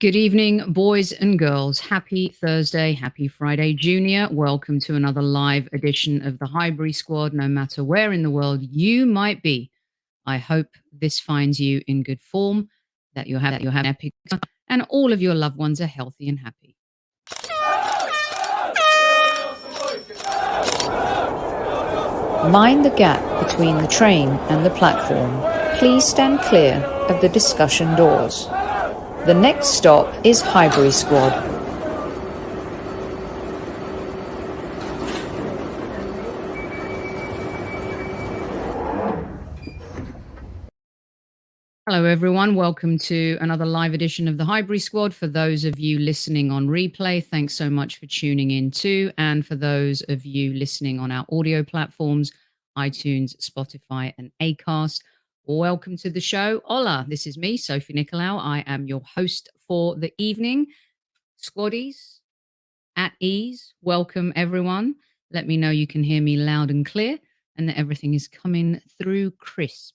Good evening, boys and girls. Happy Thursday, happy Friday, Junior. Welcome to another live edition of the Highbury Squad, no matter where in the world you might be. I hope this finds you in good form, that you're happy, and all of your loved ones are healthy and happy. Mind the gap between the train and the platform. Please stand clear of the discussion doors. The next stop is Highbury Squad. Hello, everyone. Welcome to another live edition of the Highbury Squad. For those of you listening on replay, thanks so much for tuning in too. And for those of you listening on our audio platforms, iTunes, Spotify, and Acast, welcome to the show. Hola, this is me, Sophie Nicolaou. I am your host for the evening. Squaddies, at ease. Welcome, everyone. Let me know you can hear me loud and clear and that everything is coming through crisp.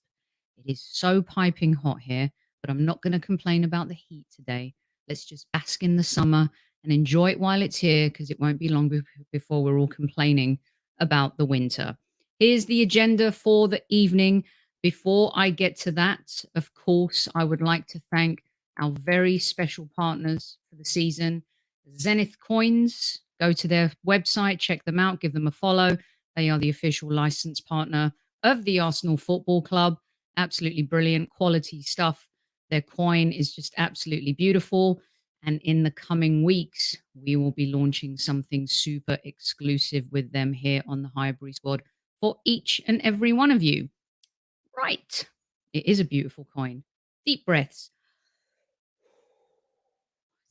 It is so piping hot here, but I'm not going to complain about the heat today. Let's just bask in the summer and enjoy it while it's here, because it won't be long before we're all complaining about the winter. Here's the agenda for the evening. Before I get to that, of course, I would like to thank our very special partners for the season, Zenith Coins. Go to their website, check them out, give them a follow. They are the official license partner of the Arsenal Football Club. Absolutely brilliant quality stuff. Their coin is just absolutely beautiful. And in the coming weeks, we will be launching something super exclusive with them here on the Highbury Squad for each and every one of you. Right. It is a beautiful coin. Deep breaths.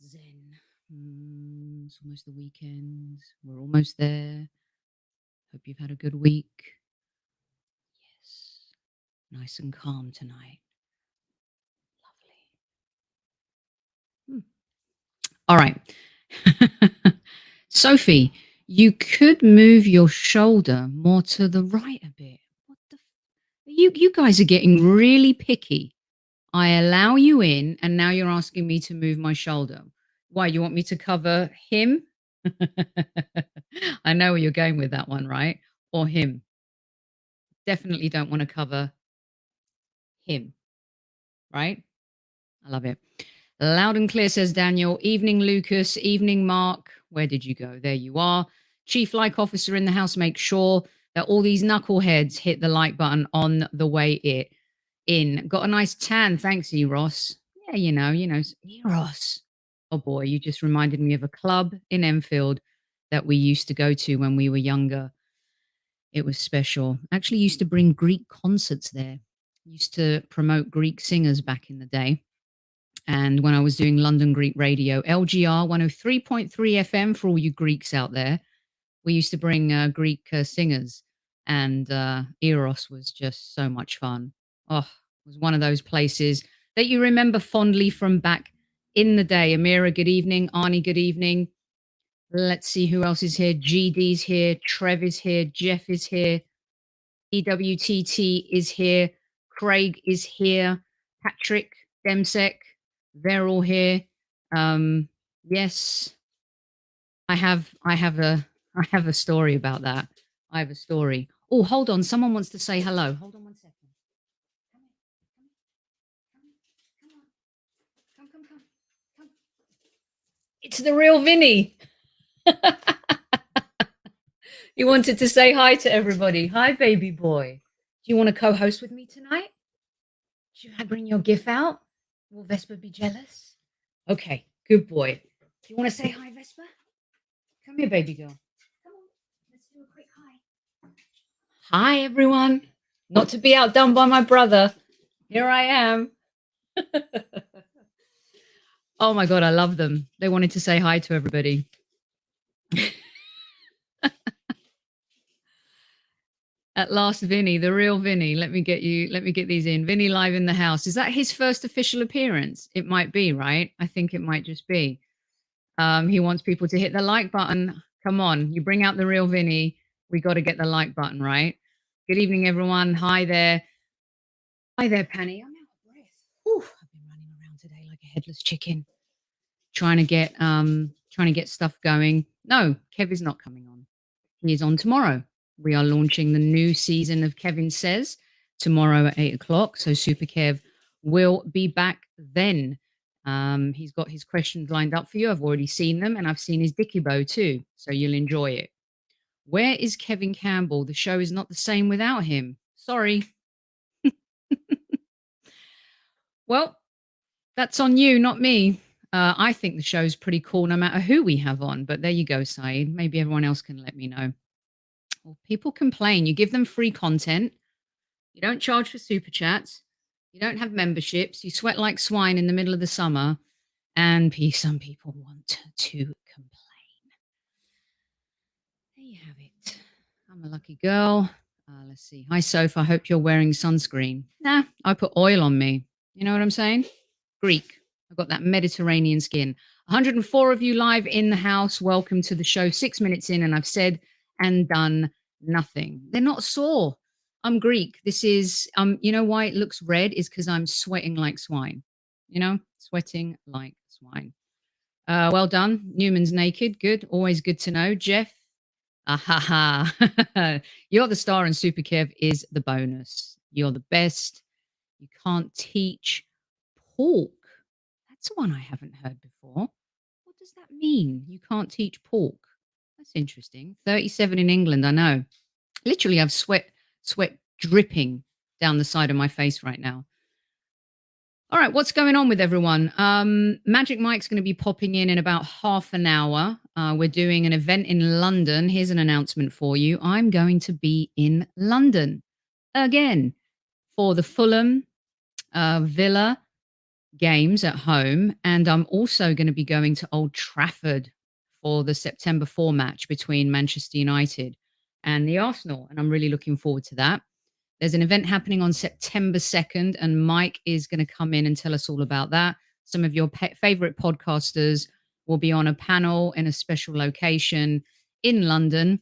Zen. It's almost the weekend. We're almost there. Hope you've had a good week. Yes. Nice and calm tonight. Lovely. All right. Sophie, you could move your shoulder more to the right a bit. What the you guys are getting really picky. I allow you in, and now you're asking me to move my shoulder. Why, you want me to cover him? I know where you're going with that one, right? Or him. Definitely don't want to cover him, right? I love it. Loud and clear, says Daniel. Evening, Lucas. Evening, Mark. Where did you go? There you are. Chief like officer in the house. Make sure that all these knuckleheads hit the like button on the way in. Got a nice tan. Thanks, Eros. Yeah, you know, Eros. Oh boy, you just reminded me of a club in Enfield that we used to go to when we were younger. It was special. Actually used to bring Greek concerts there. Used to promote Greek singers back in the day. And when I was doing London Greek radio, LGR 103.3 FM for all you Greeks out there, we used to bring Greek singers, and Eros was just so much fun. Oh, it was one of those places that you remember fondly from back in the day. Amira, good evening. Arnie, good evening. Let's see who else is here. GD's here. Trev is here. Jeff is here. EWTT is here. Craig is here. Patrick, Demsek, they're all here. Yes, I have a story about that. I have a story. Oh, hold on. Someone wants to say hello. Hold on one second. Come. It's the real Vinny. He wanted to say hi to everybody. Hi, baby boy. Do you want to co-host with me tonight? Should I bring your GIF out? Will Vespa be jealous? Okay, good boy. Do you want to say hi, Vespa? Come here, baby girl. Come on, let's do a quick hi. Hi, everyone. Not to be outdone by my brother. Here I am. Oh my God, I love them. They wanted to say hi to everybody. At last, Vinny, the real Vinny. Let me get these in. Vinny live in the house. Is that his first official appearance? It might be, right? I think it might just be. He wants people to hit the like button. Come on, you bring out the real Vinny. We got to get the like button, right? Good evening, everyone. Hi there. Hi there, Penny. I'm out of breath. Whew, I've been running around today like a headless chicken. trying to get stuff going. No, Kev is not coming on. He is on tomorrow. We are launching the new season of Kevin Says tomorrow at 8:00. So Super Kev will be back then. He's got his questions lined up for you. I've already seen them, and I've seen his dicky bow too. So you'll enjoy it. Where is Kevin Campbell? The show is not the same without him. Sorry. Well, that's on you, not me. I think the show's pretty cool no matter who we have on. But there you go, Saeed. Maybe everyone else can let me know. Well, people complain. You give them free content. You don't charge for super chats. You don't have memberships. You sweat like swine in the middle of the summer. And some people want to complain. There you have it. I'm a lucky girl. Let's see. Hi, Soph. I hope you're wearing sunscreen. Nah, I put oil on me. You know what I'm saying? Greek. I've got that Mediterranean skin. 104 of you live in the house. Welcome to the show. 6 minutes in, and I've said and done nothing. They're not sore. I'm Greek. This is, you know why it looks red? Is because I'm sweating like swine. You know, sweating like swine. Well done. Newman's naked. Good. Always good to know. Jeff. Ahaha. You're the star and Super Kev is the bonus. You're the best. You can't teach pork. That's one I haven't heard before. What does that mean? You can't teach pork. That's interesting. 37 in England, I know. Literally, I've sweat dripping down the side of my face right now. All right, what's going on with everyone? Magic Mike's going to be popping in about half an hour. We're doing an event in London. Here's an announcement for you. I'm going to be in London again for the Fulham Villa games at home. And I'm also going to be going to Old Trafford for the September 4 match between Manchester United and the Arsenal. And I'm really looking forward to that. There's an event happening on September 2nd, and Mike is going to come in and tell us all about that. Some of your favorite podcasters will be on a panel in a special location in London,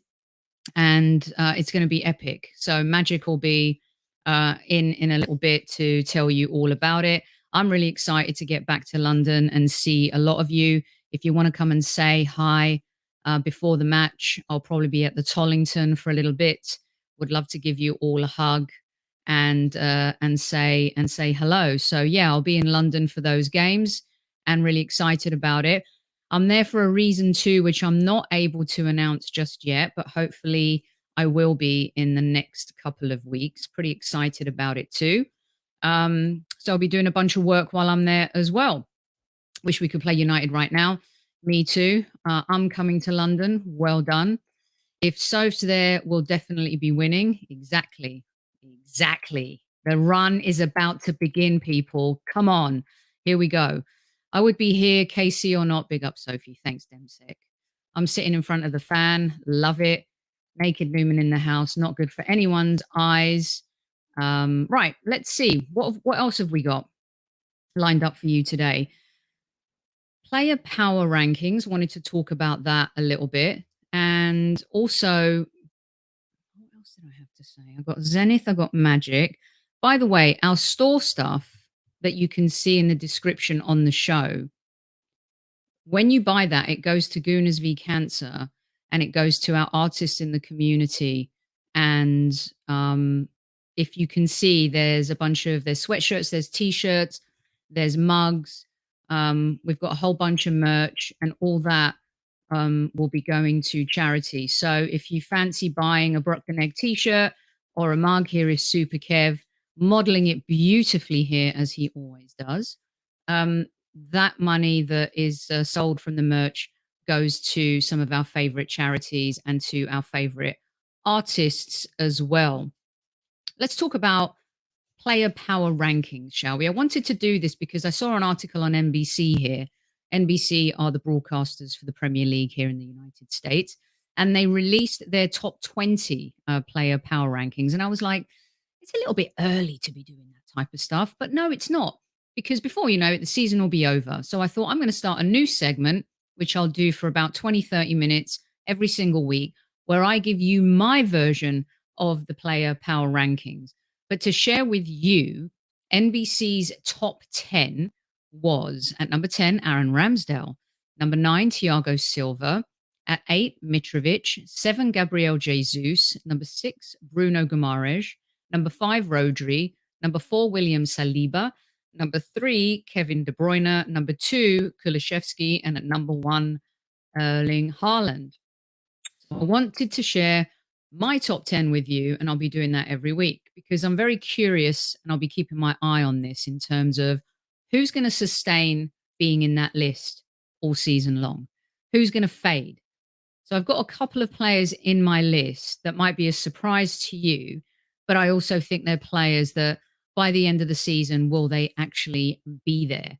and it's going to be epic. So Magic will be in a little bit to tell you all about it. I'm really excited to get back to London and see a lot of you. If you want to come and say hi before the match, I'll probably be at the Tollington for a little bit. Would love to give you all a hug and say hello. So yeah, I'll be in London for those games and really excited about it. I'm there for a reason too, which I'm not able to announce just yet, but hopefully I will be in the next couple of weeks. Pretty excited about it too. So I'll be doing a bunch of work while I'm there as well. Wish we could play United right now. Me too. I'm coming to London. Well done. If Soph's there, we'll definitely be winning. Exactly. The run is about to begin, people. Come on. Here we go. I would be here, KC or not. Big up, Sophie. Thanks, Demsek. I'm sitting in front of the fan. Love it. Naked Newman in the house. Not good for anyone's eyes. Right. Let's see. What else have we got lined up for you today? Player power rankings. Wanted to talk about that a little bit. And also, what else did I have to say? I've got Zenith, I've got Magic. By the way, our store stuff that you can see in the description on the show, when you buy that, it goes to Gooners v Cancer and it goes to our artists in the community. And if you can see, there's sweatshirts, there's T-shirts, there's mugs. We've got a whole bunch of merch, and all that will be going to charity. So if you fancy buying a Brockton Egg T-shirt or a mug, here is Super Kev modeling it beautifully here, as he always does. That money that is sold from the merch goes to some of our favorite charities and to our favorite artists as well. Let's talk about player power rankings, shall we? I wanted to do this because I saw an article on NBC here. NBC are the broadcasters for the Premier League here in the United States, and they released their top 20 player power rankings. And I was like, it's a little bit early to be doing that type of stuff. But no, it's not, because before you know it, the season will be over. So I thought I'm going to start a new segment, which I'll do for about 20, 30 minutes every single week, where I give you my version of the player power rankings. But to share with you, NBC's top 10 was, at number 10, Aaron Ramsdale. Number 9, Thiago Silva. At 8, Mitrovic. 7, Gabriel Jesus. Number 6, Bruno Guimaraes. Number 5, Rodri. Number 4, William Saliba. Number 3, Kevin De Bruyne. Number 2, Kulishevsky. And at number 1, Erling Haaland. So I wanted to share my top 10 with you, and I'll be doing that every week because I'm very curious and I'll be keeping my eye on this in terms of who's going to sustain being in that list all season long, who's going to fade. So I've got a couple of players in my list that might be a surprise to you, but I also think they're players that by the end of the season, will they actually be there?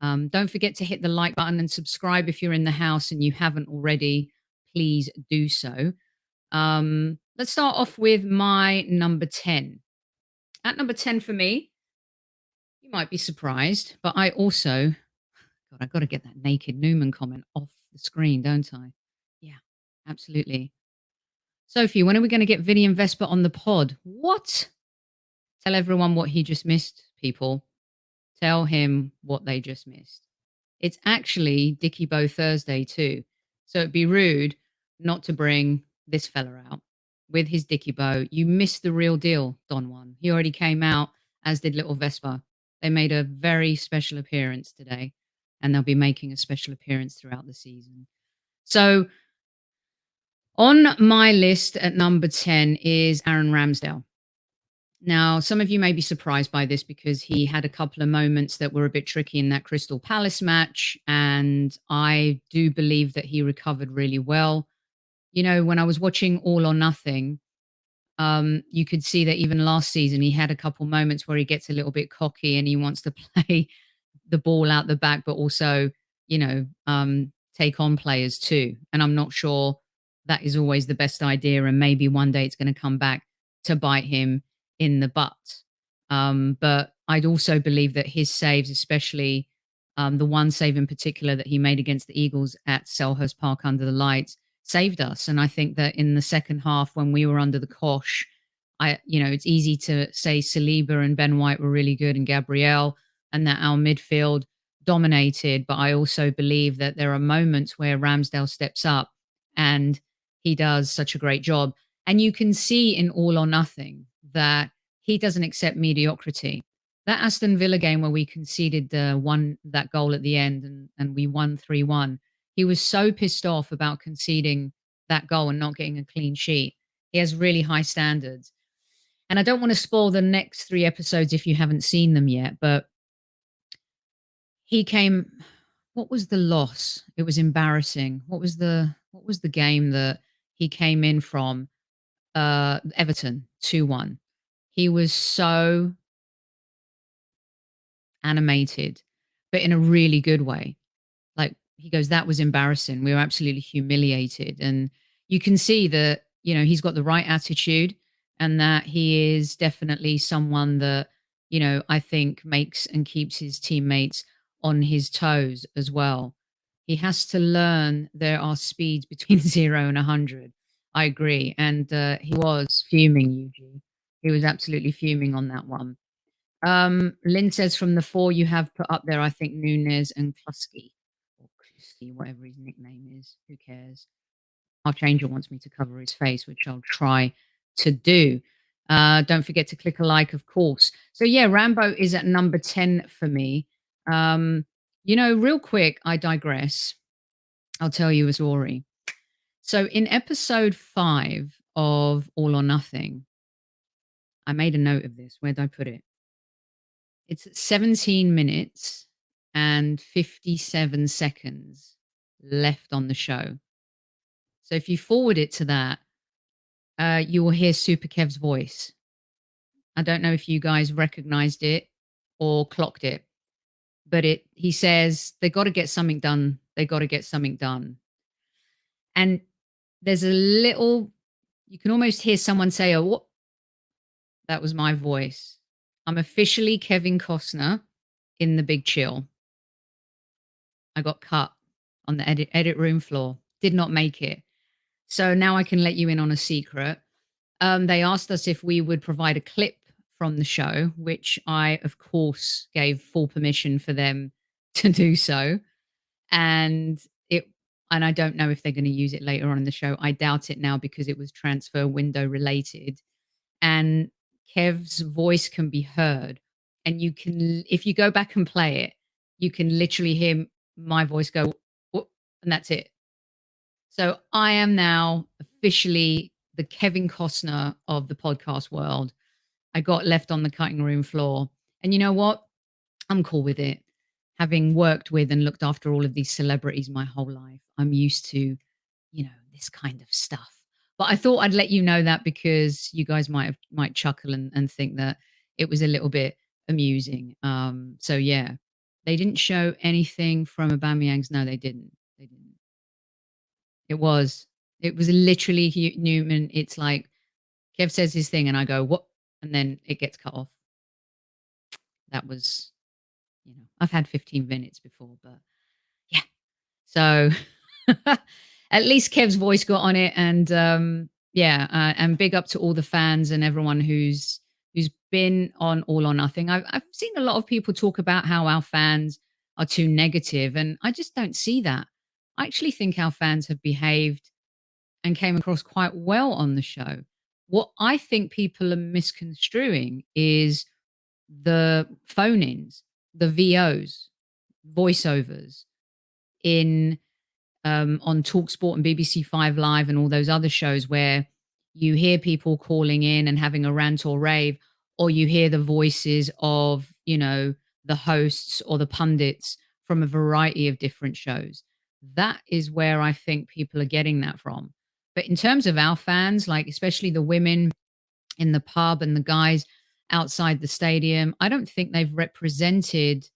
Don't forget to hit the like button and subscribe if you're in the house and you haven't already. Please do so. Let's start off with my number 10. At number 10 for me, you might be surprised, but I also, God, I've got to get that naked Newman comment off the screen, don't I? Yeah, absolutely. Sophie, when are we going to get Vinny and Vespa on the pod? What? Tell everyone what he just missed, people. Tell him what they just missed. It's actually Dicky Bow Thursday too. So it'd be rude not to bring this fella out with his Dicky Bow. You missed the real deal, Don Juan. He already came out, as did Little Vespa. They made a very special appearance today, and they'll be making a special appearance throughout the season. So on my list at number 10 is Aaron Ramsdale. Now, some of you may be surprised by this because he had a couple of moments that were a bit tricky in that Crystal Palace match, and I do believe that he recovered really well. You know, when I was watching All or Nothing, you could see that even last season he had a couple moments where he gets a little bit cocky and he wants to play the ball out the back, but also, you know, take on players too. And I'm not sure that is always the best idea. And maybe one day it's going to come back to bite him in the butt. But I'd also believe that his saves, especially the one save in particular that he made against the Eagles at Selhurst Park under the lights, saved us. And I think that in the second half, when we were under the cosh, it's easy to say Saliba and Ben White were really good and Gabriel, and that our midfield dominated. But I also believe that there are moments where Ramsdale steps up and he does such a great job. And you can see in All or Nothing that he doesn't accept mediocrity. That Aston Villa game where we conceded that goal at the end and we won 3-1, he was so pissed off about conceding that goal and not getting a clean sheet. He has really high standards. And I don't want to spoil the next 3 episodes if you haven't seen them yet, but he came. What was the loss? It was embarrassing. What was the game that he came in from? Everton 2-1. He was so animated, but in a really good way. Like, he goes, that was embarrassing. We were absolutely humiliated. And you can see that, he's got the right attitude and that he is definitely someone that, I think makes and keeps his teammates on his toes as well. He has to learn there are speeds between 0 and 100. I agree. And he was fuming, Yuji. He was absolutely fuming on that one. Lynn says from the 4 you have put up there, I think Nunez and Klusky, or Klusky, whatever his nickname is. Who cares? Our changer wants me to cover his face, which I'll try to do. Don't forget to click a like, of course. So yeah, Rambo is at number 10 for me. Real quick, I digress. I'll tell you a story. So in episode 5 of All or Nothing, I made a note of this. Where did I put it? It's 17 minutes and 57 seconds left on the show. So if you forward it to that, you will hear Super Kev's voice. I don't know if you guys recognized it or clocked it, but he says, they got to get something done. They got to get something done. And there's a little, you can almost hear someone say, oh, what? That was my voice. I'm officially Kevin Costner in The Big Chill. I got cut on the edit room floor. Did not make it. So now I can let you in on a secret. They asked us if we would provide a clip from the show, which I, of course, gave full permission for them to do so. And and I don't know if they're going to use it later on in the show. I doubt it now because it was transfer window related. And Kev's voice can be heard, and you can, if you go back and play it, you can literally hear my voice go, "Whoop," and that's it. So I am now officially the Kevin Costner of the podcast world. I got left on the cutting room floor. And you know what? I'm cool with it. Having worked with and looked after all of these celebrities my whole life, I'm used to, this kind of stuff. But I thought I'd let you know that because you guys might chuckle and think that it was a little bit amusing. So yeah, they didn't show anything from Aubameyang's. No, they didn't. They didn't. It was. It was literally Newman. It's like Kev says his thing, and I go, "What?" And then it gets cut off. That was, I've had 15 minutes before, but yeah. So at least Kev's voice got on it, and yeah, and big up to all the fans and everyone who's been on All or Nothing. I've seen a lot of people talk about how our fans are too negative, and I just don't see that. I actually think our fans have behaved and came across quite well on the show. What I think people are misconstruing is the phone ins, the VOs, voiceovers in on Talksport and BBC Five Live and all those other shows where you hear people calling in and having a rant or rave, or you hear the voices of, the hosts or the pundits from a variety of different shows. That is where I think people are getting that from. But in terms of our fans, like especially the women in the pub and the guys outside the stadium, I don't think they've represented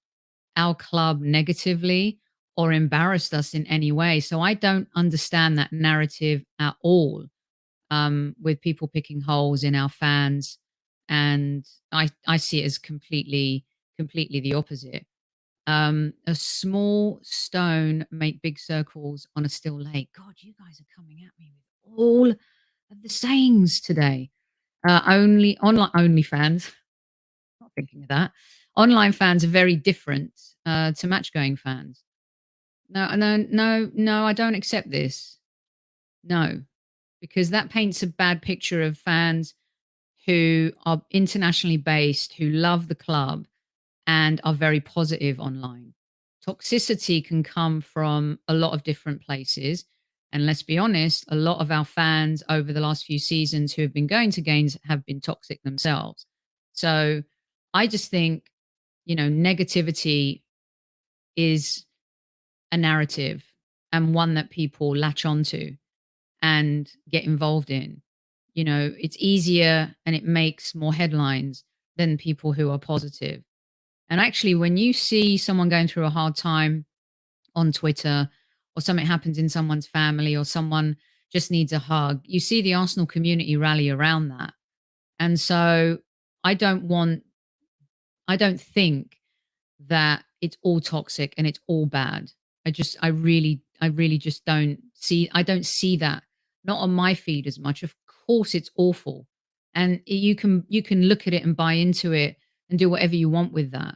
our club negatively or embarrassed us in any way. So I don't understand that narrative at all, with people picking holes in our fans. And I see it as completely the opposite. A small stone make big circles on a still lake. God, you guys are coming at me with all of the sayings today. Only fans. Not thinking of that. Online fans are very different to match going fans. No, no, no, no, I don't accept this. No, because that paints a bad picture of fans who are internationally based, who love the club and are very positive online. Toxicity can come from a lot of different places. And let's be honest, a lot of our fans over the last few seasons who have been going to games have been toxic themselves. So I just think, negativity is a narrative and one that people latch onto and get involved in. It's easier and it makes more headlines than people who are positive. And actually, when you see someone going through a hard time on Twitter, or something happens in someone's family, or someone just needs a hug, you see the Arsenal community rally around that. And so I don't think that it's all toxic and it's all bad. I really just I don't see that. Not on my feed as much. Of course it's awful. And you can look at it and buy into it and do whatever you want with that.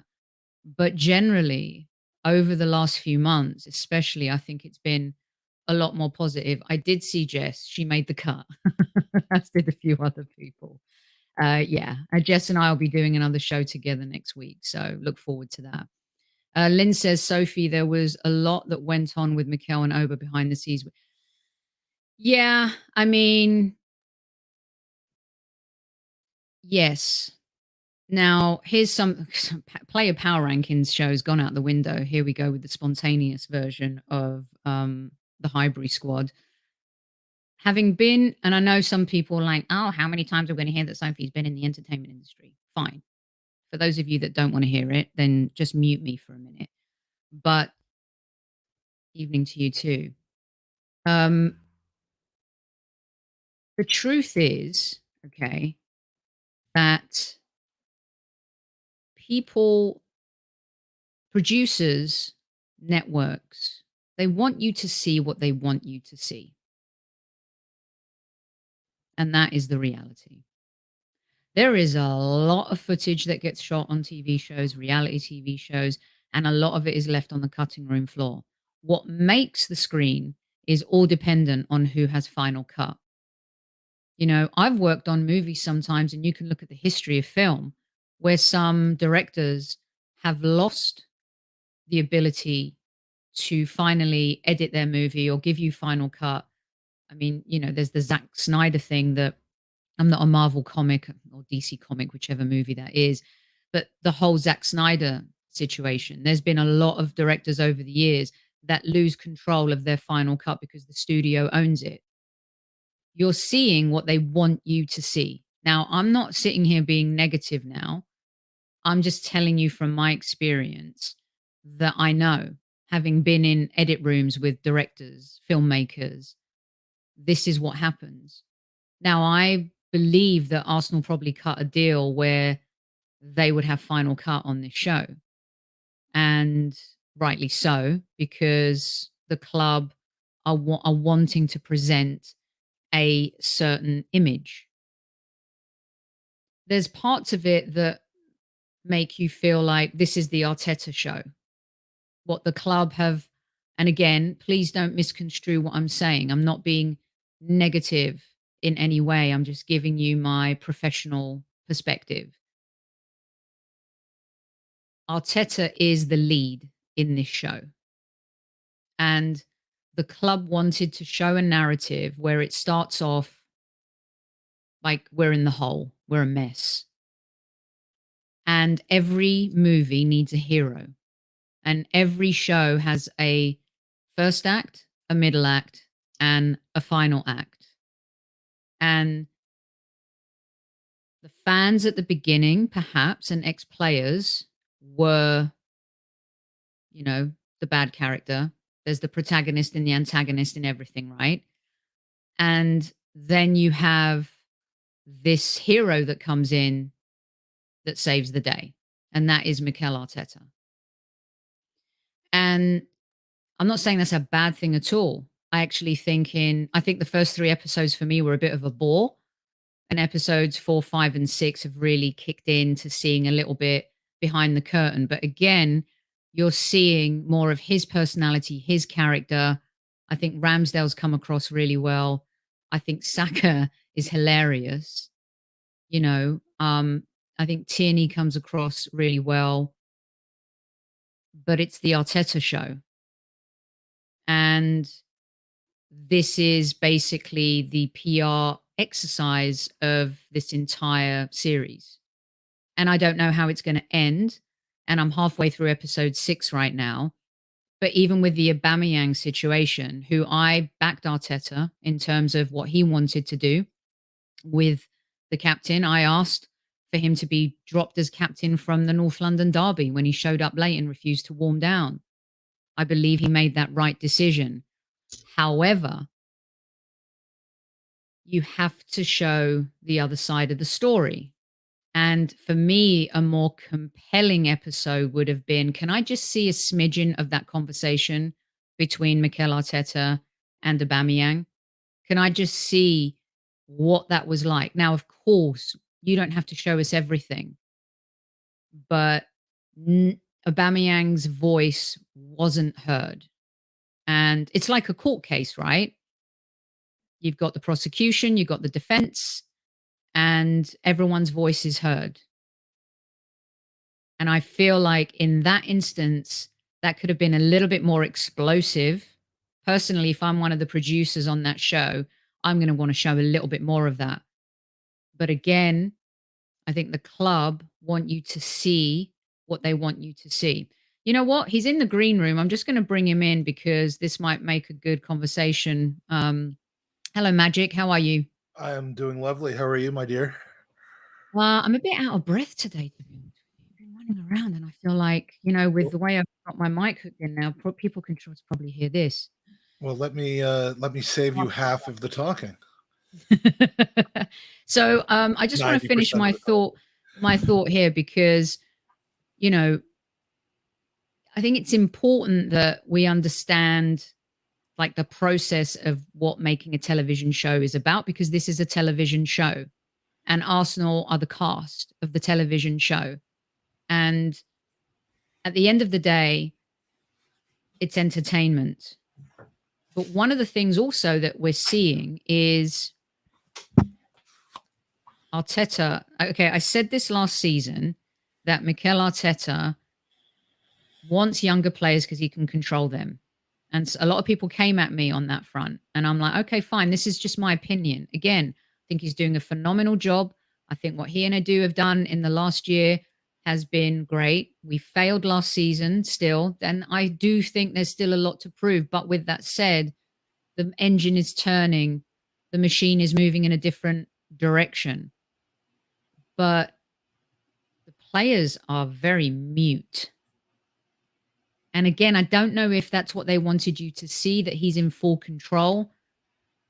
But generally, over the last few months, especially, I think it's been a lot more positive. I did see Jess. She made the cut, as did a few other people. Yeah, Jess and I will be doing another show together next week. So look forward to that. Lynn says, Sophie, there was a lot that went on with Mikhail and Oba behind the scenes. Yeah, I mean, yes. Now, here's some player power rankings show's gone out the window. Here we go with the spontaneous version of the Highbury squad. Having been, and I know some people are like, oh, how many times are we going to hear that Sophie's been in the entertainment industry? Fine. For those of you that don't want to hear it, then just mute me for a minute. But evening to you too. The truth is, okay, that people, producers, networks, they want you to see what they want you to see. And that is the reality. There is a lot of footage that gets shot on TV shows, reality TV shows, and a lot of it is left on the cutting room floor. What makes the screen is all dependent on who has final cut. You know, I've worked on movies sometimes, and you can look at the history of film where some directors have lost the ability to finally edit their movie or give you final cut. I mean, you know, there's the Zack Snyder thing that I'm not a Marvel comic or DC comic, whichever movie that is, but the whole Zack Snyder situation, there's been a lot of directors over the years that lose control of their final cut because the studio owns it. You're seeing what they want you to see. Now, I'm not sitting here being negative now. I'm just telling you from my experience that I know, having been in edit rooms with directors, filmmakers, this is what happens. Now, I believe that Arsenal probably cut a deal where they would have final cut on this show. And rightly so, because the club are wanting to present a certain image. There's parts of it that make you feel like this is the Arteta show. What the club have, and again, please don't misconstrue what I'm saying. I'm not being negative in any way. I'm just giving you my professional perspective. Arteta is the lead in this show. And the club wanted to show a narrative where it starts off like we're in the hole, we're a mess. And every movie needs a hero. And every show has a first act, a middle act, and a final act. And the fans at the beginning, perhaps, and ex-players were, you know, the bad character. There's the protagonist and the antagonist in everything, right? And then you have this hero that comes in that saves the day, and that is Mikhail Arteta. And I'm not saying that's a bad thing at all. I actually I think the first 3 episodes for me were a bit of a bore, and episodes 4, 5, and 6 have really kicked into seeing a little bit behind the curtain. But again, you're seeing more of his personality, his character. I think Ramsdale's come across really well. I think Saka is hilarious. You know, I think Tierney comes across really well. But it's the Arteta show. And this is basically the PR exercise of this entire series. And I don't know how it's going to end. And I'm halfway through episode 6 right now. But even with the Aubameyang situation, who I backed Arteta in terms of what he wanted to do with the captain, I asked for him to be dropped as captain from the North London derby when he showed up late and refused to warm down. I believe he made that right decision. However, you have to show the other side of the story. And for me, a more compelling episode would have been, can I just see a smidgen of that conversation between Mikel Arteta and Aubameyang? Can I just see what that was like? Now, of course, you don't have to show us everything, but Aubameyang's voice wasn't heard. And it's like a court case, right? You've got the prosecution, you've got the defense, and everyone's voice is heard. And I feel like in that instance, that could have been a little bit more explosive. Personally, if I'm one of the producers on that show, I'm going to want to show a little bit more of that. But again, I think the club want you to see what they want you to see. You know what? He's in the green room. I'm just going to bring him in because this might make a good conversation. Hello, Magic. How are you? I am doing lovely. How are you, my dear? I'm a bit out of breath today, to be honest. I've been running around, and I feel like, you know, with the way I've got my mic hooked in now, people can probably hear this. Well, let me save you half of the talking. So I just want to finish my thought here because, you know, I think it's important that we understand like the process of what making a television show is about, because this is a television show and Arsenal are the cast of the television show. And at the end of the day, it's entertainment. But one of the things also that we're seeing is Arteta. Okay, I said this last season that Mikhail Arteta wants younger players because he can control them. And a lot of people came at me on that front. And I'm like, okay, fine. This is just my opinion. Again, I think he's doing a phenomenal job. I think what he and Edu have done in the last year has been great. We failed last season still. And I do think there's still a lot to prove. But with that said, the engine is turning. The machine is moving in a different direction. But the players are very mute. And again, I don't know if that's what they wanted you to see, that he's in full control.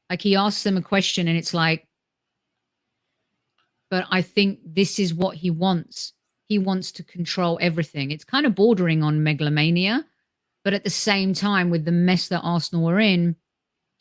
Like he asks them a question and it's like, but I think this is what he wants. He wants to control everything. It's kind of bordering on megalomania. But at the same time, with the mess that Arsenal were in,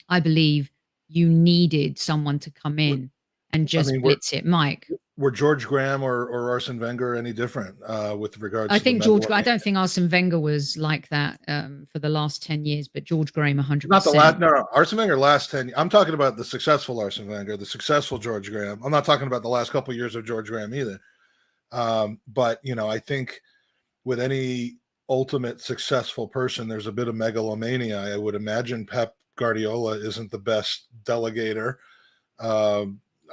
I believe you needed someone to come in and just blitz it. Mike. Were George Graham or Arsene Wenger any different with regards to I think I don't think Arsene Wenger was like that for the last 10 years, but George Graham 100%. Not the last, no. Arsene Wenger last 10. I'm talking about the successful Arsene Wenger, the successful George Graham. I'm not talking about the last couple of years of George Graham either. But, you know, I think with any ultimate successful person, there's a bit of megalomania. I would imagine Pep Guardiola isn't the best delegator.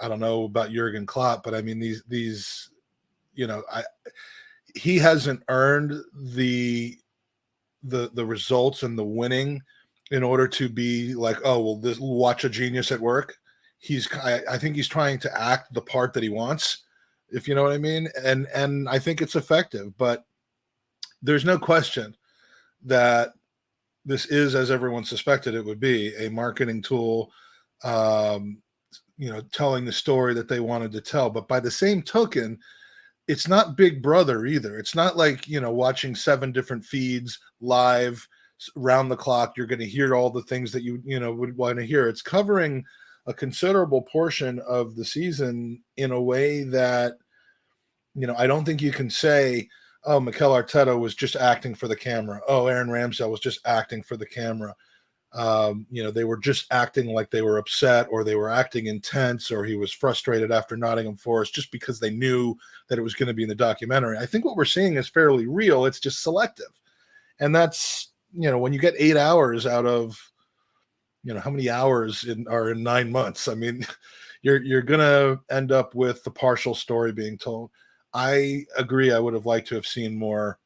I don't know about Jurgen Klopp, but I mean, these, you know, he hasn't earned the results and the winning in order to be like, oh, well, watch a genius at work. I think he's trying to act the part that he wants, if you know what I mean. And I think it's effective, but there's no question that this is, as everyone suspected it would be, a marketing tool, you know, telling the story that they wanted to tell. But by the same token, it's not Big Brother either. It's not like, you know, watching 7 different feeds live round the clock. You're going to hear all the things that you know, would want to hear. It's covering a considerable portion of the season in a way that, you know, I don't think you can say, oh, Mikel Arteta was just acting for the camera. Oh, Aaron Ramsdale was just acting for the camera. You know, they were just acting like they were upset, or they were acting intense, or he was frustrated after Nottingham Forest just because they knew that it was going to be in the documentary. I think what we're seeing is fairly real. It's just selective. And that's, you know, when you get 8 hours out of, you know, how many hours are in 9 months? I mean, you're going to end up with the partial story being told. I agree. I would have liked to have seen more,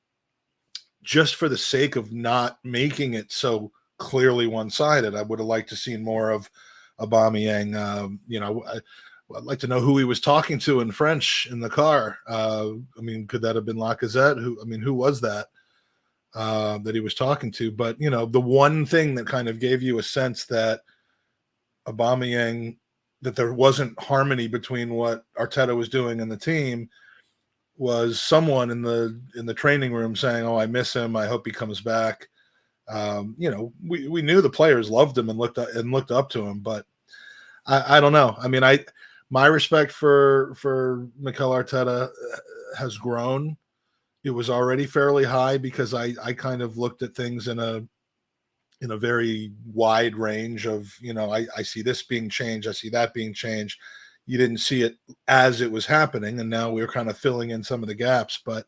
just for the sake of not making it so clearly one-sided. I would have liked to see more of Aubameyang. You know, I'd like to know who he was talking to in French in the car. I mean, could that have been Lacazette? Who was that that he was talking to? But, you know, the one thing that kind of gave you a sense that Aubameyang, that there wasn't harmony between what Arteta was doing and the team, was someone in the training room saying, "Oh, I miss him. I hope he comes back." You know, we knew the players loved him and looked up to him, but I don't know. I mean, my respect for Mikel Arteta has grown. It was already fairly high because I kind of looked at things in a very wide range of, you know, I see this being changed, I see that being changed. You didn't see it as it was happening, and now we're kind of filling in some of the gaps. But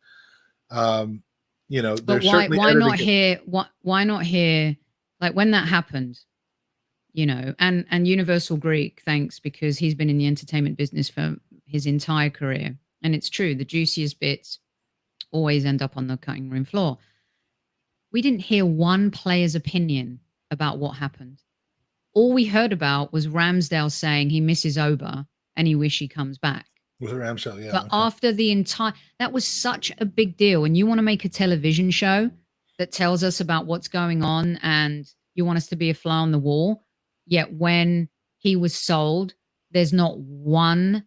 you know, but why not hear? Why not hear? Like when that happened, you know, and Universal Greek, thanks, because he's been in the entertainment business for his entire career, and it's true. The juiciest bits always end up on the cutting room floor. We didn't hear one player's opinion about what happened. All we heard about was Ramsdale saying he misses Oba and he wish he comes back. With Ramsdale, yeah. But okay. After the entire, that was such a big deal. And you want to make a television show that tells us about what's going on and you want us to be a fly on the wall. Yet when he was sold, there's not one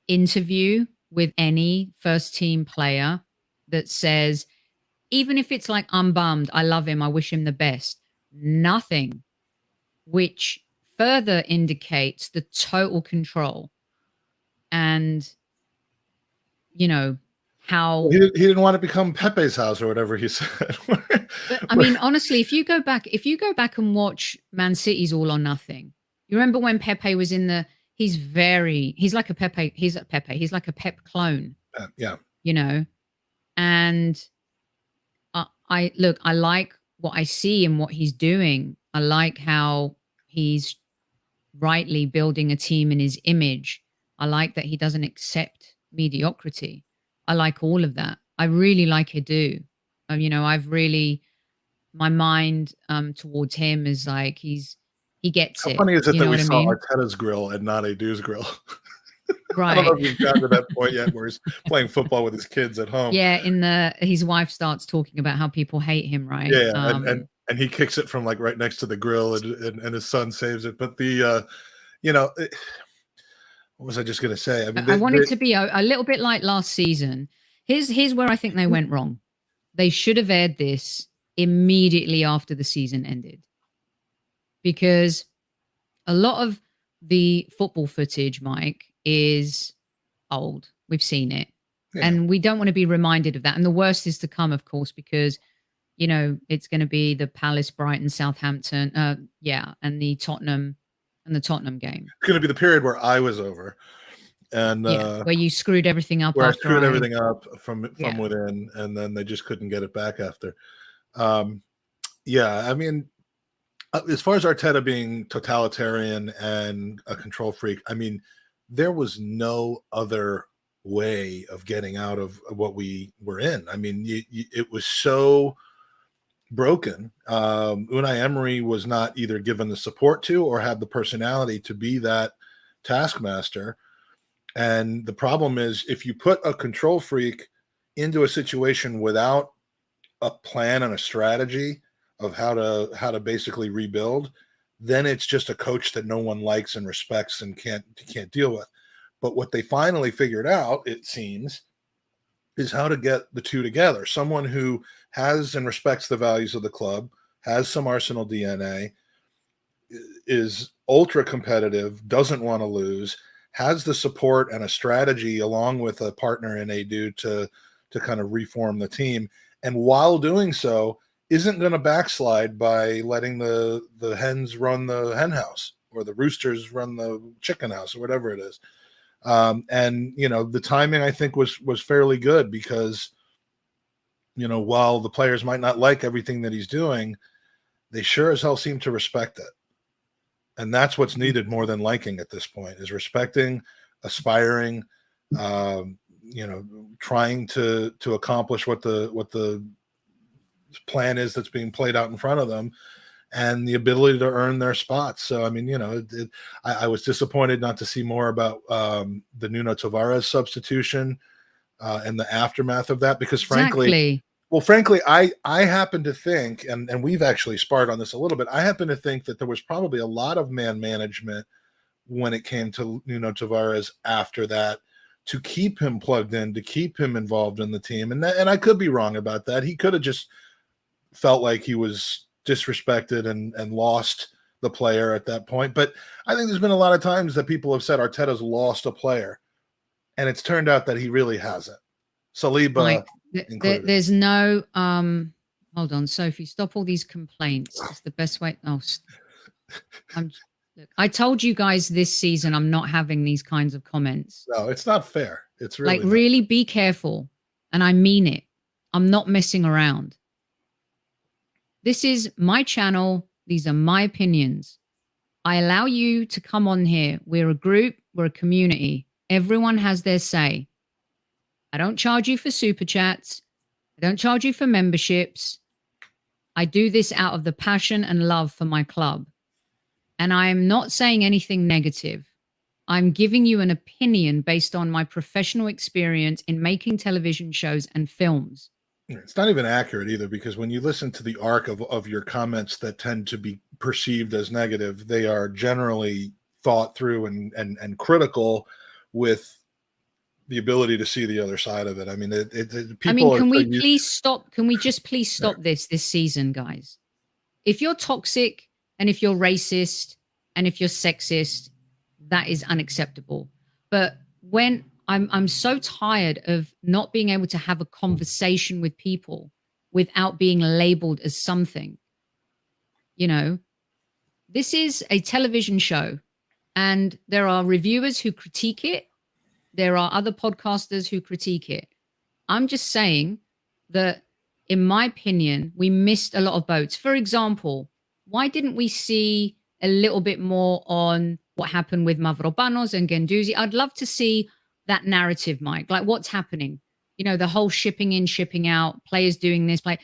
interview with any first team player that says, even if it's like, I'm bummed, I love him, I wish him the best. Nothing, which further indicates the total control. And, you know, how he didn't want to become Pepe's house or whatever he said. But I mean, honestly, if you go back and watch Man City's All or Nothing, you remember when Pepe was in the? He's like a Pepe. He's like a Pep clone. Yeah. You know, and I look. I like what I see and what he's doing. I like how he's rightly building a team in his image. I like that he doesn't accept mediocrity. I like all of that. I really like Edu. You know, my mind towards him is like he gets How it. funny is it You that know we what I saw mean? Arteta's grill and not Edu's grill? I don't Right. know if we've gotten to that point yet where he's playing football with his kids at home. Yeah, his wife starts talking about how people hate him, right? Yeah, and he kicks it from like right next to the grill, and his son saves it. But the you know, what was I just going to say? I mean, I want it to be a little bit like last season. Here's where I think they went wrong. They should have aired this immediately after the season ended, because a lot of the football footage, Mike, is old. We've seen it. Yeah. And we don't want to be reminded of that. And the worst is to come, of course, because, you know, it's going to be the Palace, Brighton, Southampton, and the Tottenham game. It's going to be the period where I was over, and where you screwed everything up. Where I after screwed everything up from Yeah. within, and then they just couldn't get it back after. Yeah, I mean, as far as Arteta being totalitarian and a control freak, I mean, there was no other way of getting out of what we were in. I mean, it was so broken. Unai Emery was not either given the support to or had the personality to be that taskmaster. And the problem is, if you put a control freak into a situation without a plan and a strategy of how to basically rebuild, then it's just a coach that no one likes and respects and can't deal with. But what they finally figured out, it seems, is how to get the two together. Someone who has and respects the values of the club, has some Arsenal DNA, is ultra competitive, doesn't want to lose, has the support and a strategy along with a partner in Edu to kind of reform the team. And while doing so, isn't going to backslide by letting the hens run the hen house or the roosters run the chicken house or whatever it is. And, you know, the timing, I think, was fairly good because, you know, while the players might not like everything that he's doing, they sure as hell seem to respect it. And that's what's needed more than liking at this point, is respecting, aspiring, you know, trying to accomplish what the plan is that's being played out in front of them, and the ability to earn their spots. So, I mean, you know, I was disappointed not to see more about the Nuno Tavares substitution and the aftermath of that, because frankly, I happen to think, and we've actually sparred on this a little bit, I happen to think that there was probably a lot of man management when it came to Nuno Tavares after that, to keep him plugged in, to keep him involved in the team. And I could be wrong about that. He could have just felt like he was disrespected and lost the player at that point. But I think there's been a lot of times that people have said Arteta's lost a player, and it's turned out that he really hasn't. Saliba, there's no hold on, Sophie, stop all these complaints. It's the best way. Look, I told you guys this season I'm not having these kinds of comments. No, it's not fair. It's really like, really be careful. And I mean it. I'm not messing around. This is my channel. These are my opinions. I allow you to come on here. We're a group. We're a community. Everyone has their say. I don't charge you for super chats. I don't charge you for memberships. I do this out of the passion and love for my club. And I'm not saying anything negative. I'm giving you an opinion based on my professional experience in making television shows and films. It's not even accurate either, because when you listen to the arc of your comments that tend to be perceived as negative, they are generally thought through and critical, with the ability to see the other side of it. I mean, people. Can we please stop? Can we just please stop this season, guys? If you're toxic and if you're racist and if you're sexist, that is unacceptable. But when I'm so tired of not being able to have a conversation with people without being labeled as something. You know, this is a television show, and there are reviewers who critique it. There are other podcasters who critique it. I'm just saying that, in my opinion, we missed a lot of boats. For example, why didn't we see a little bit more on what happened with Mavropanos and Guendouzi? I'd love to see that narrative, Mike. Like, what's happening? You know, the whole shipping in, shipping out, players doing this, a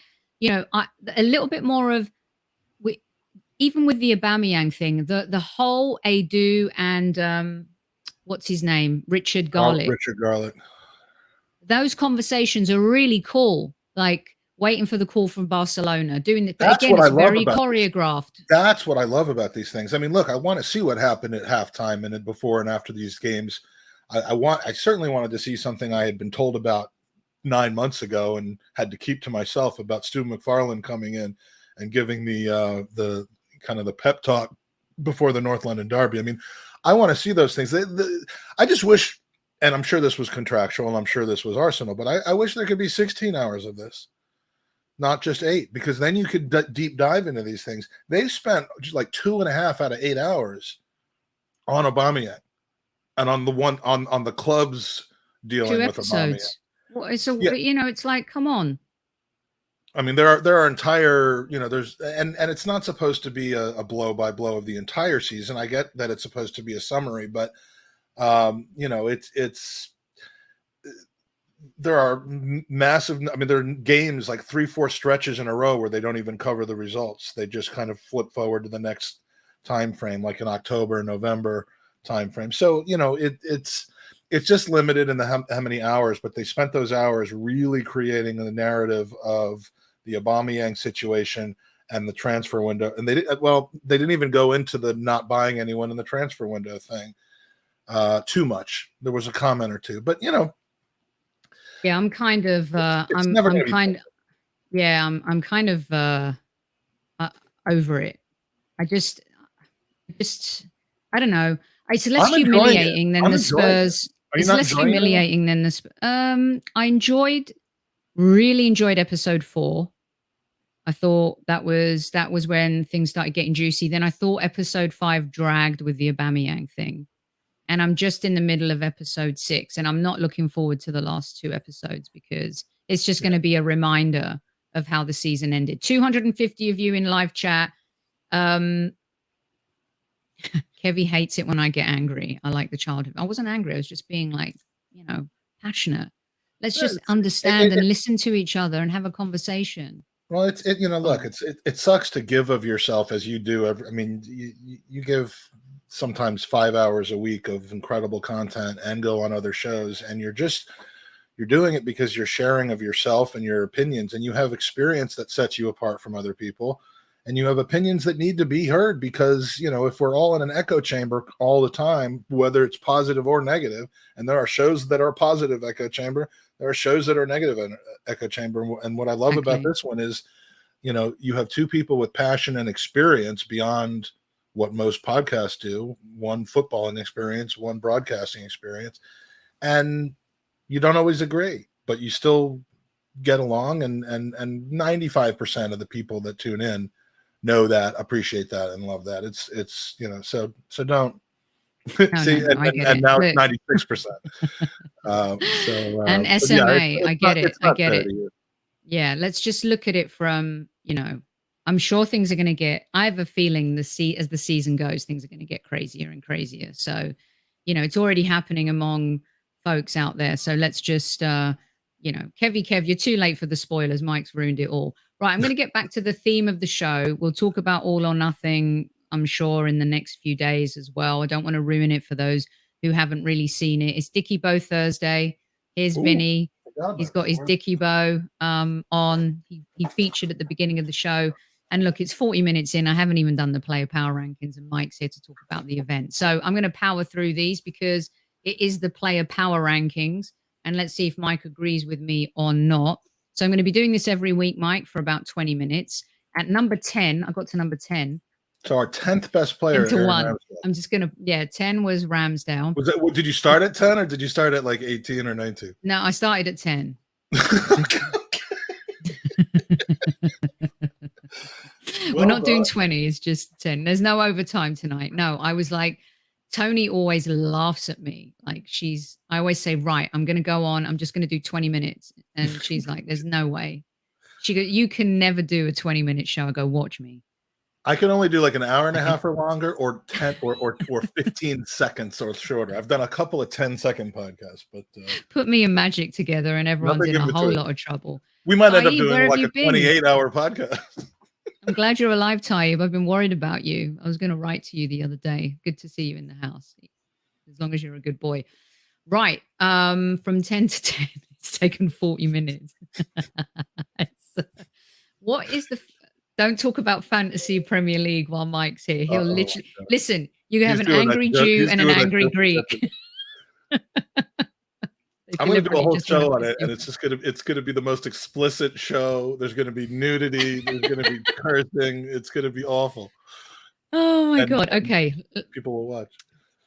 little bit more of, even with the Aubameyang thing, the whole Adu and what's his name, Richard Garlick. Richard Garlick. Those conversations are really cool. Like waiting for the call from Barcelona, doing it. That's again, what it's I love very about choreographed. That's what I love about these things. I mean, look, I want to see what happened at halftime and before and after these games. I certainly wanted to see something I had been told about 9 months ago and had to keep to myself about Stu McFarlane coming in and giving the kind of the pep talk before the North London derby. I mean, I want to see those things. I just wish, and I'm sure this was contractual, and I'm sure this was Arsenal, but I wish there could be 16 hours of this, not just 8, because then you could deep dive into these things. They've spent just like 2.5 out of 8 hours on Aubameyang and on the one on the club's dealing with Aubameyang. Well, it's like, come on. I mean, there are entire, there's, and it's not supposed to be a blow by blow of the entire season. I get that it's supposed to be a summary, but it's there are massive. I mean, there are games like 3-4 stretches in a row where they don't even cover the results. They just kind of flip forward to the next time frame, like an October, November time frame. So it's just limited in the how many hours, but they spent those hours really creating the narrative of the Aubameyang situation and the transfer window. And they didn't even go into the not buying anyone in the transfer window thing too much. There was a comment or two, but yeah, I'm kind of I'm kind of over it. I don't know. It's less humiliating than the Spurs. It's less humiliating than the Spurs. I really enjoyed episode 4. I thought that was when things started getting juicy. Then I thought episode 5 dragged with the Aubameyang thing. And I'm just in the middle of episode 6, and I'm not looking forward to the last 2 episodes because it's just going to be a reminder of how the season ended. 250 of you in live chat. Kevy hates it when I get angry. I like the childhood. I wasn't angry. I was just being like, passionate. Let's just understand and listen to each other and have a conversation. Well, it sucks to give of yourself as you do. You give sometimes 5 hours a week of incredible content and go on other shows, and you're doing it because you're sharing of yourself and your opinions, and you have experience that sets you apart from other people, and you have opinions that need to be heard because, if we're all in an echo chamber all the time, whether it's positive or negative, and there are shows that are positive echo chamber, there are shows that are negative echo chamber. And what I love about this one is, you have 2 people with passion and experience beyond what most podcasts do, one footballing experience, one broadcasting experience, and you don't always agree, but you still get along, and 95% of the people that tune in know that, appreciate that, and love that. It's so don't see, and now it's 96%. And SMA, I get it. Yeah, let's just look at it from, I'm sure things are going to get, I have a feeling as the season goes, things are going to get crazier and crazier. So, it's already happening among folks out there. So let's just, Kev, you're too late for the spoilers. Mike's ruined it all. Right, I'm going to get back to the theme of the show. We'll talk about All or Nothing, I'm sure, in the next few days as well. I don't want to ruin it for those who haven't really seen it. It's Dickie Bow Thursday. Here's Vinny. He's got his Dickie Bow on. He featured at the beginning of the show. And look, it's 40 minutes in. I haven't even done the player power rankings, and Mike's here to talk about the event. So I'm going to power through these because it is the player power rankings. And let's see if Mike agrees with me or not. So I'm going to be doing this every week, Mike, for about 20 minutes. At number 10, I got to number 10. So our 10th best player. Into Aaron one. Ramsdale. I'm just gonna. Yeah, 10 was Ramsdale. Was that? Did you start at 10 or did you start at like 18 or 19? No, I started at 10. We're not doing 20. It's just 10. There's no overtime tonight. No, I was like, Tony always laughs at me. Like I always say, right, I'm going to go on. I'm just going to do 20 minutes. And she's like, there's no way. She goes, you can never do a 20-minute show. I go, watch me. I can only do like an hour and a half or longer, or 10 or 15 seconds or shorter. I've done a couple of 10-second podcasts, but put me and Magic together, and everyone's in a whole lot of trouble. We might end up doing like a 28-hour podcast. I'm glad you're alive, Taib. I've been worried about you. I was going to write to you the other day. Good to see you in the house, as long as you're a good boy. Right, from 10 to 10, it's taken 40 minutes. What is the? Don't talk about fantasy Premier League while Mike's here. He'll literally listen. You have an angry Jew and an angry Greek. I'm going to do a whole show on it, and it's gonna be the most explicit show. There's going to be nudity. There's going to be cursing. It's going to be awful. Oh my God! Okay, people will watch.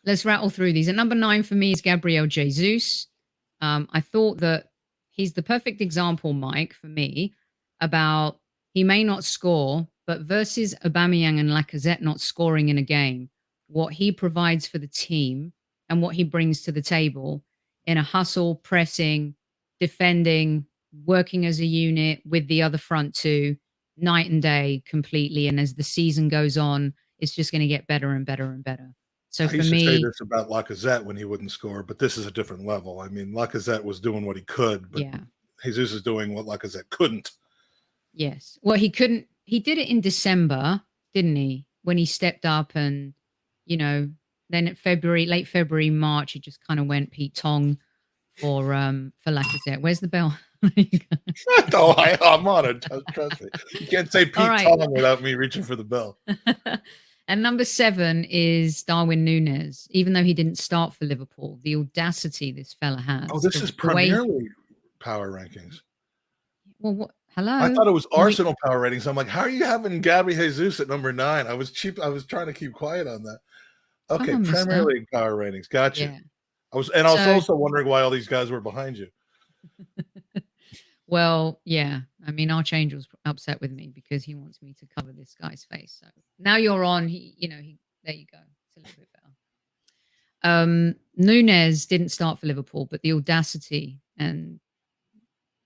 Let's rattle through these. At number 9 for me is Gabriel Jesus. I thought that he's the perfect example, Mike, for me, about he may not score, but versus Aubameyang and Lacazette not scoring in a game, what he provides for the team and what he brings to the table in a hustle, pressing, defending, working as a unit with the other front two, night and day completely. And as the season goes on, it's just going to get better and better and better. So for me, I used to say this about Lacazette when he wouldn't score, but this is a different level. I mean, Lacazette was doing what he could, but Jesus is doing what Lacazette couldn't. Yes. Well, he couldn't. He did it in December, didn't he? When he stepped up and, then at late February, March, he just kind of went Pete Tong for Lacazette. Where's the bell? I'm on it. Trust me. You can't say Pete Tong without me reaching for the bell. And number 7 is Darwin Nunez. Even though he didn't start for Liverpool, the audacity this fella has. Oh, this is Premier League power rankings. Well, what? Hello. I thought it was Arsenal power ratings. I'm like, how are you having Gabby Jesus at number 9? I was trying to keep quiet on that. Okay, Premier League power ratings. Gotcha. Yeah. I was also wondering why all these guys were behind you. Well, yeah. I mean, Archangel's upset with me because he wants me to cover this guy's face. So now you're on. There you go. It's a little bit better. Nunez didn't start for Liverpool, but the audacity and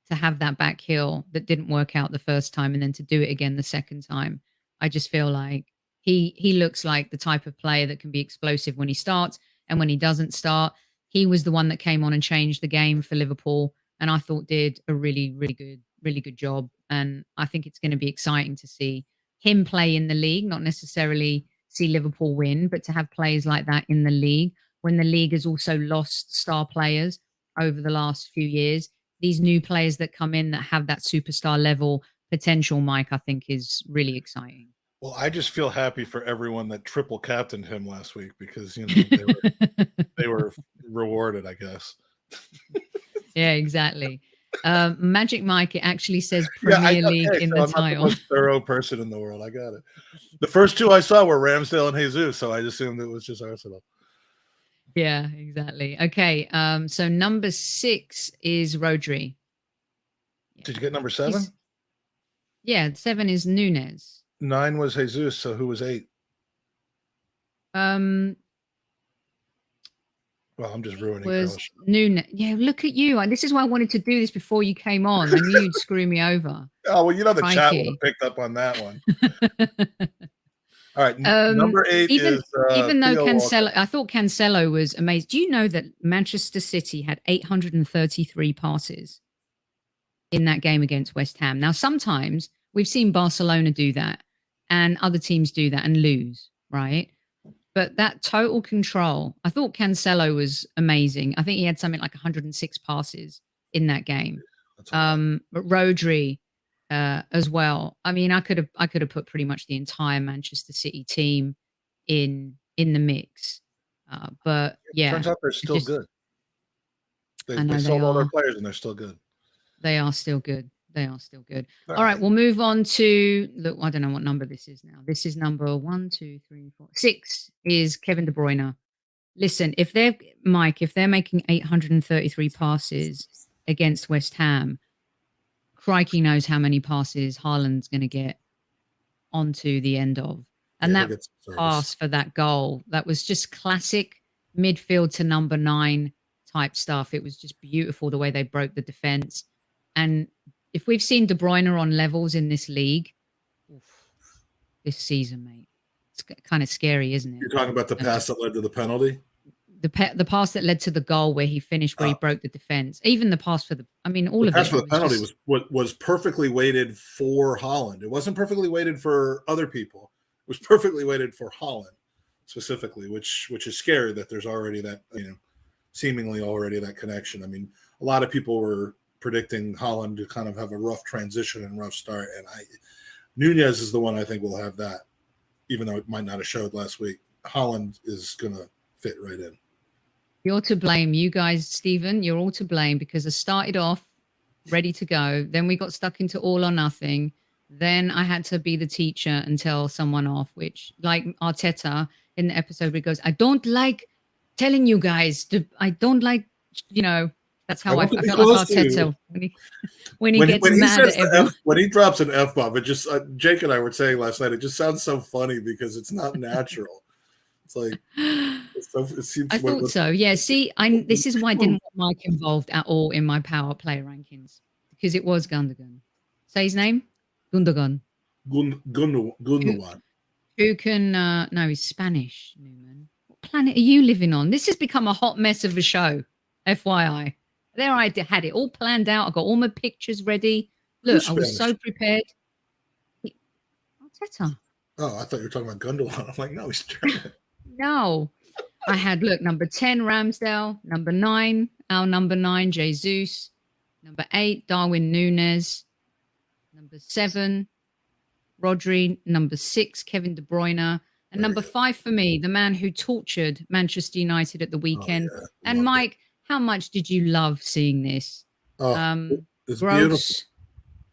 to have that back heel that didn't work out the first time and then to do it again the second time, I just feel like he looks like the type of player that can be explosive when he starts and when he doesn't start. He was the one that came on and changed the game for Liverpool, and I thought did a really, really good job. And I think it's going to be exciting to see him play in the league, not necessarily see Liverpool win, but to have players like that in the league when the league has also lost star players over the last few years. These new players that come in that have that superstar level potential, Mike, I think is really exciting. Well, I just feel happy for everyone that triple captained him last week because, they were rewarded, I guess. Yeah, exactly. Magic Mike, it actually says Premier League in the title. I'm not the most thorough person in the world. I got it. The first two I saw were Ramsdale and Jesus, so I assumed it was just Arsenal. Yeah, exactly. Okay, so number 6 is Rodri. Did you get number 7? 7 is Nunez. 9 was Jesus, so who was 8? Well, I'm just ruining was Nunez. Yeah, look at you. This is why I wanted to do this before you came on. I knew you'd screw me over. Oh, well, the chat would have picked up on that one. All right, number 8 is even though Cancelo, I thought Cancelo was amazing. Do you know that Manchester City had 833 passes in that game against West Ham? Now, sometimes we've seen Barcelona do that and other teams do that and lose, right? But that total control, I thought Cancelo was amazing. I think he had something like 106 passes in that game. But Rodri as well. I mean, I could have put pretty much the entire Manchester City team in the mix. But yeah, turns out they're still good. They sold all their players and they're still good. They are still good. They are still good. All All right, right. we'll move on to look. I don't know what number this is now. This is number 1, 2, 3, 4, 6 is Kevin De Bruyne. Listen, if they're making 833 passes against West Ham, crikey knows how many passes Haaland's going to get onto the end of. And Yeah, he'll that get some service. pass for that goal, that was just classic midfield to number 9 type stuff. It was just beautiful the way they broke the defense. And if we've seen De Bruyne on levels in this league, oof, this season, mate, it's kind of scary, isn't it? You're talking about the pass that led to the penalty? The pass that led to the goal where he finished, where he broke the defense. Even the pass for all the of pass it. for the penalty was perfectly weighted for Haaland. It wasn't perfectly weighted for other people. It was perfectly weighted for Haaland specifically, which is scary that there's already that, seemingly already that connection. I mean, a lot of people were predicting Haaland to kind of have a rough transition and rough start, and Nunez is the one I think will have that, even though it might not have showed last week. Haaland is going to fit right in. You're to blame. You guys, Stephen, you're all to blame because I started off ready to go. Then we got stuck into all or nothing. Then I had to be the teacher and tell someone off, which, like Arteta in the episode where he goes, I don't like telling you guys. I don't like, that's how I felt like Arteta when he gets mad at everyone. When he drops an F-bomb, it just, Jake and I were saying last night, it just sounds so funny because it's not natural. It's like, it seems. I thought so. Yeah. See, this is why I didn't want Mike involved at all in my power play rankings because it was Gundogan. Say his name, Gundogan. Gundogan. Who can? No, he's Spanish. Newman. What planet are you living on? This has become a hot mess of a show. FYI. There, I had it all planned out. I got all my pictures ready. Look, I was so prepared. Arteta. Oh, I thought you were talking about Gundogan. I'm like, no, he's German. No, I had, number 10, Ramsdale, number 9, our number 9, Jesus, number 8, Darwin Nunez, number 7, Rodri, number 6, Kevin De Bruyne, and number 5 for me, the man who tortured Manchester United at the weekend. Oh, yeah. And Mike, how much did you love seeing this? It's beautiful.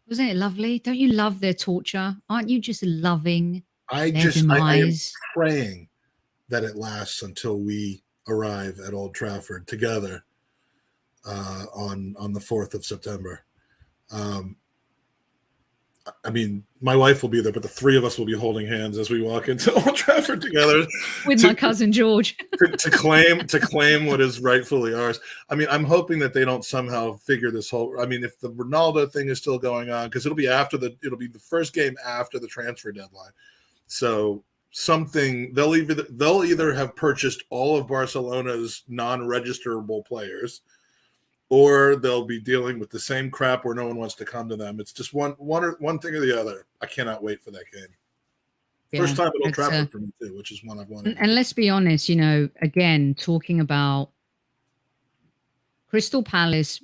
Wasn't it lovely? Don't you love their torture? Aren't you just loving their demise? I am praying that it lasts until we arrive at Old Trafford together on the 4th of September. I mean, my wife will be there, but the three of us will be holding hands as we walk into Old Trafford together with my cousin George to claim what is rightfully ours. I mean, I'm hoping that they don't somehow figure this whole. I mean, if the Ronaldo thing is still going on, because it'll be the first game after the transfer deadline, so something they'll either have purchased all of Barcelona's non-registerable players, or they'll be dealing with the same crap where no one wants to come to them. It's just one thing or the other. I cannot wait for that game. Yeah, first time at Old Trafford for me too, which is one I've wanted. And let's be honest, again, talking about Crystal Palace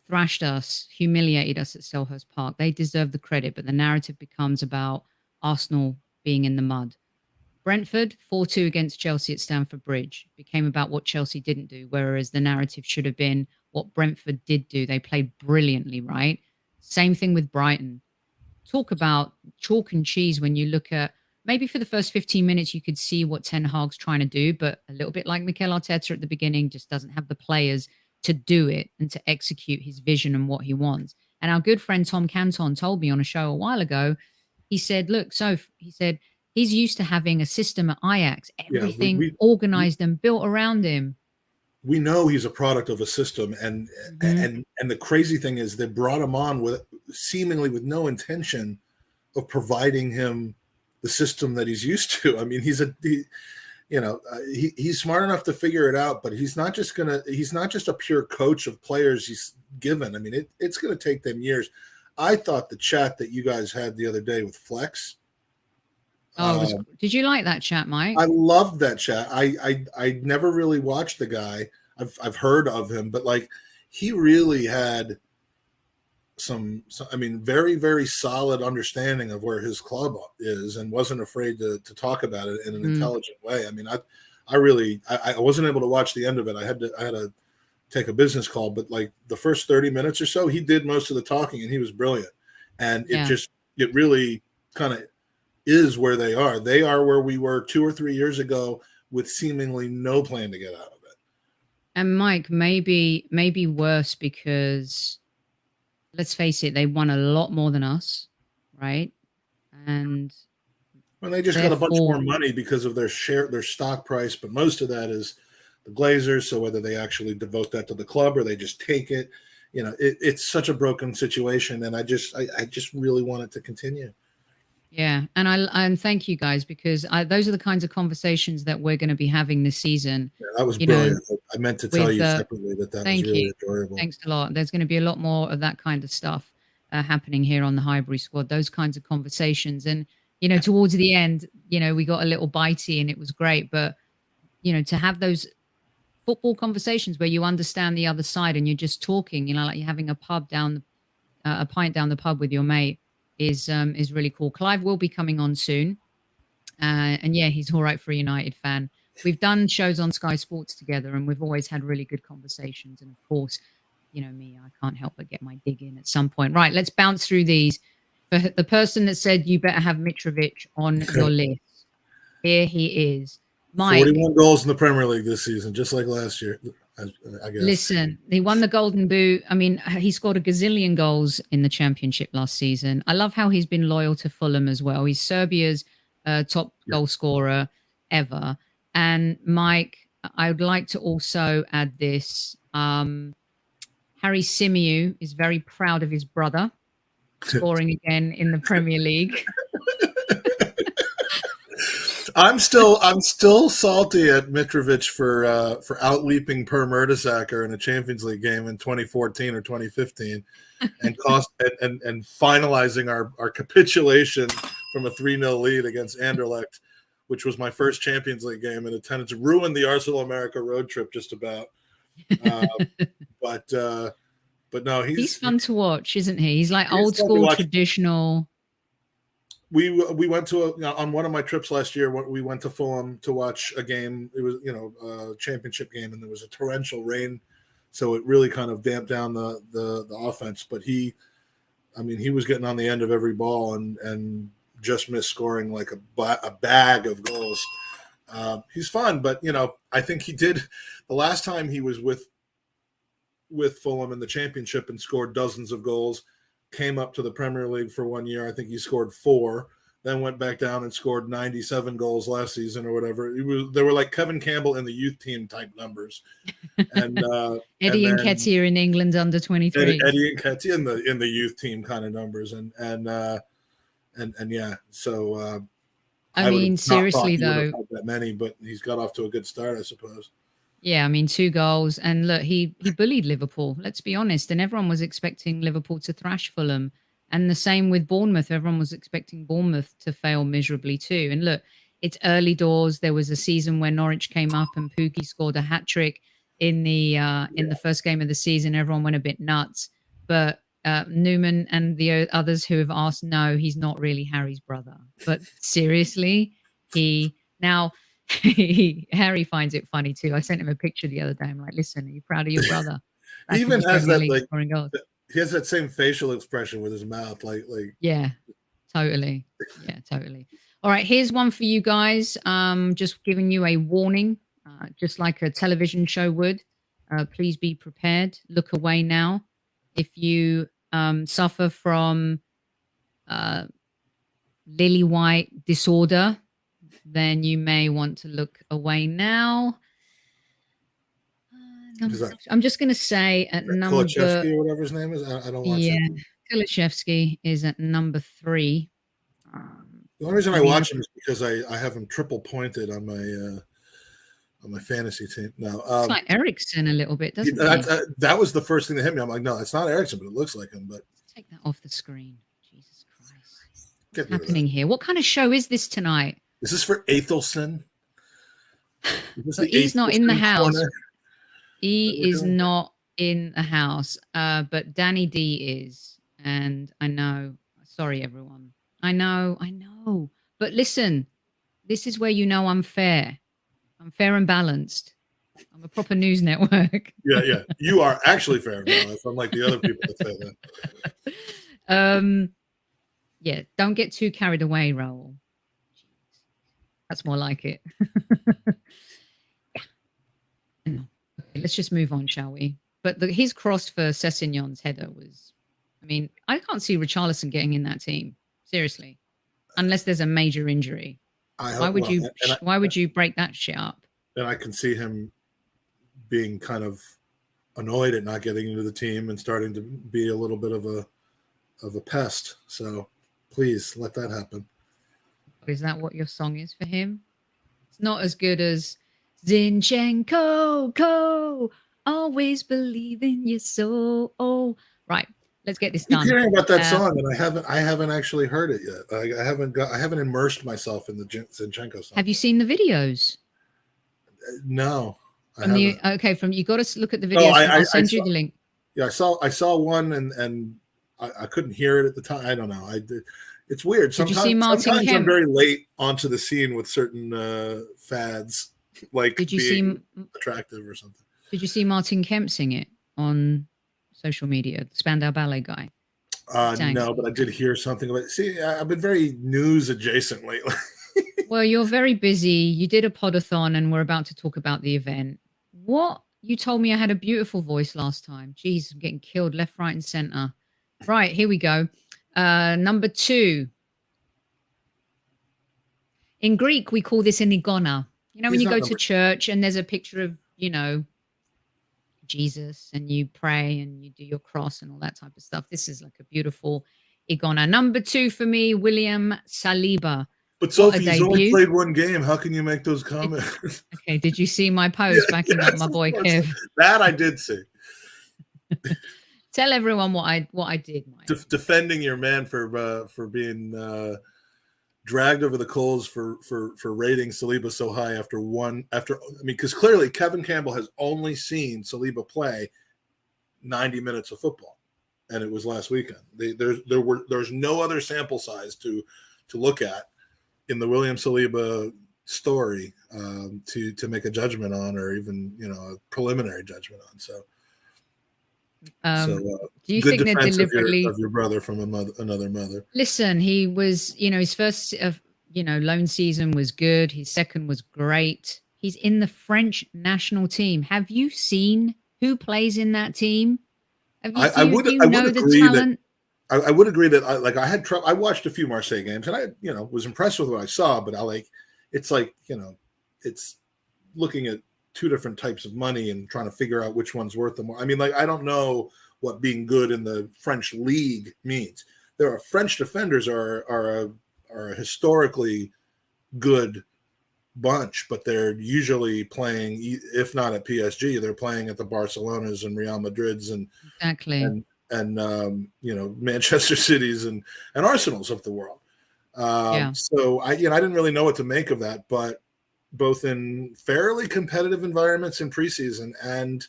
thrashed us, humiliated us at Selhurst Park. They deserve the credit, but the narrative becomes about Arsenal being in the mud. Brentford 4-2 against Chelsea at Stamford Bridge became about what Chelsea didn't do, whereas the narrative should have been what Brentford did do. They played brilliantly, right? Same thing with Brighton. Talk about chalk and cheese when you look at, maybe for the first 15 minutes you could see what Ten Hag's trying to do, but a little bit like Mikhail Arteta at the beginning, just doesn't have the players to do it and to execute his vision and what he wants. And our good friend Tom Canton told me on a show a while ago, he said, look, Soph, he said, he's used to having a system at Ajax, everything organized and built around him. We know he's a product of a system, and the crazy thing is they brought him on with seemingly with no intention of providing him the system that he's used to. I mean, he's smart enough to figure it out, but he's not just a pure coach of players he's given. I mean, it's going to take them years. I thought the chat that you guys had the other day with Flex. Did you like that chat, Mike? I loved that chat. I never really watched the guy. I've heard of him, but he really had some very, very solid understanding of where his club is and wasn't afraid to talk about it in an intelligent way. I mean, I wasn't able to watch the end of it. I had take a business call, but like the first 30 minutes or so, he did most of the talking and he was brilliant. And it really kind of is where they are. They are where we were 2 or 3 years ago with seemingly no plan to get out of it. And Mike, maybe worse because let's face it, they won a lot more than us, right? And they just got a bunch more money because of their stock price, but most of that is the Glazers. So whether they actually devote that to the club or they just take it, it's such a broken situation. And I just really want it to continue. Yeah, and thank you guys, because those are the kinds of conversations that we're going to be having this season. Yeah, that was brilliant. I meant to tell you separately that was really enjoyable. Thanks a lot. There's going to be a lot more of that kind of stuff happening here on the Highbury Squad, those kinds of conversations. And, towards the end, we got a little bitey and it was great. But, to have those football conversations where you understand the other side and you're just talking, like you're having a pint down the pub with your mate, is really cool. Clive will be coming on soon. And yeah, he's all right for a United fan. We've done shows on Sky Sports together and we've always had really good conversations. And of course, me, I can't help but get my dig in at some point. Right, let's bounce through these. For the person that said you better have Mitrovic on your list, here he is. Mike, 41 goals in the Premier League this season, just like last year. I guess. Listen, he won the Golden Boot. I mean, he scored a gazillion goals in the Championship last season. I love how he's been loyal to Fulham as well. He's Serbia's top goal scorer ever. And Mike, I would like to also add this. Harry Symeou is very proud of his brother scoring again in the Premier League. I'm still salty at Mitrovic for outleaping Per Mertesacker in a Champions League game in 2014 or 2015 and finalizing our capitulation from a 3-0 lead against Anderlecht, which was my first Champions League game in attendance. Ruined the Arsenal America road trip just about. But no, he's fun to watch, isn't he? He's like old school, traditional. We went to on one of my trips last year. We went to Fulham to watch a game. It was a championship game, and there was a torrential rain, so it really kind of damped down the offense. But he was getting on the end of every ball and just missed scoring like a bag of goals. He's fun, but I think he did the last time he was with Fulham in the championship and scored dozens of goals. Came up to the Premier League for 1 year. I think he scored 4, then went back down and scored 97 goals last season or whatever. They were like Kevin Campbell in the youth team type numbers. And Eddie Nketiah in England under 23. Eddie Nketiah in the youth team kind of numbers. And yeah. So I mean, seriously though, that many, but he's got off to a good start, I suppose. Yeah, I mean, 2 goals. And look, he bullied Liverpool, let's be honest. And everyone was expecting Liverpool to thrash Fulham. And the same with Bournemouth. Everyone was expecting Bournemouth to fail miserably too. And look, it's early doors. There was a season where Norwich came up and Pookie scored a hat-trick in the first game of the season. Everyone went a bit nuts. But Newman and the others who have asked, no, he's not really Harry's brother. But seriously, Harry finds it funny too. I sent him a picture the other day. I'm like, listen, are you proud of your brother? He even has that he has that same facial expression with his mouth, like. Yeah, totally. Yeah, totally. All right, here's one for you guys. Just giving you a warning, just like a television show would. Please be prepared. Look away now. If you suffer from lily white disorder, then you may want to look away now. I'm just going to say at number... Kulishevsky or whatever his name is. I don't watch that. Kulishevsky is at number 3. The only reason I watch him is because I have him triple pointed on my fantasy team. No, it's like Ericsson a little bit, doesn't it? That was the first thing that hit me. I'm like, no, it's not Ericsson, but it looks like him. But take that off the screen. Jesus Christ. What's happening here? What kind of show is this tonight? Is this for Athelston? So he's not in the house. He is not in the house, but Danny D is. And I know, sorry, everyone. I know. But listen, this is where I'm fair. I'm fair and balanced. I'm a proper news network. Yeah. You are actually fair, Alice, unlike the other people that say that. Yeah, don't get too carried away, Raul. That's more like it. Okay, let's just move on, shall we? But his cross for Sessegnon's header was, I mean, I can't see Richarlison getting in that team. Seriously. Unless there's a major injury. Why would you break that shit up? And I can see him being kind of annoyed at not getting into the team and starting to be a little bit of a pest. So please let that happen. Is that what your song is for him? It's not as good as Zinchenko, always believe in your soul. Oh, right. Let's get this done. I'm hearing about that song, and I haven't actually heard it yet. I haven't immersed myself in the Zinchenko song. Have you seen the videos? No. You got to look at the videos. I'll send you the link. Yeah, I saw one, and I couldn't hear it at the time. I don't know. It's weird. Sometimes I'm very late onto the scene with certain fads, like being attractive or something. Did you see Martin Kemp sing it on social media, the Spandau Ballet guy? No, but I did hear something about it. See, I've been very news adjacent lately. Well, you're very busy. You did a podathon, and we're about to talk about the event. What? You told me I had a beautiful voice last time. Jeez, I'm getting killed left, right, and center. Right, here we go. Number 2. In Greek, we call this an igona. You know, when you go to church and there's a picture of, Jesus, and you pray and you do your cross and all that type of stuff. This is like a beautiful igona. Number 2 for me, William Saliba. But Sophie, he's only played one game. How can you make those comments? Okay, did you see my post backing up my boy Kev? That I did see. Tell everyone what I did, Mike. Defending your man for being dragged over the coals for rating Saliba so high because clearly Kevin Campbell has only seen Saliba play 90 minutes of football, and it was last weekend. There's no other sample size to look at in the William Saliba story to make a judgment on, or even a preliminary judgment on. So do you think they're deliberately of your brother from another mother? Listen, he was, his first, loan season was good. His second was great. He's in the French national team. Have you seen who plays in that team? I would agree that I had trouble. I watched a few Marseille games, and I was impressed with what I saw. But it's looking at two different types of money and trying to figure out which one's worth the more. I mean, I don't know what being good in the French league means. There are French defenders are a historically good bunch, but they're usually playing, if not at PSG, they're playing at the Barcelonas and Real Madrids and exactly and Manchester Cities and Arsenals of the world. So I didn't really know what to make of that, but both in fairly competitive environments in preseason and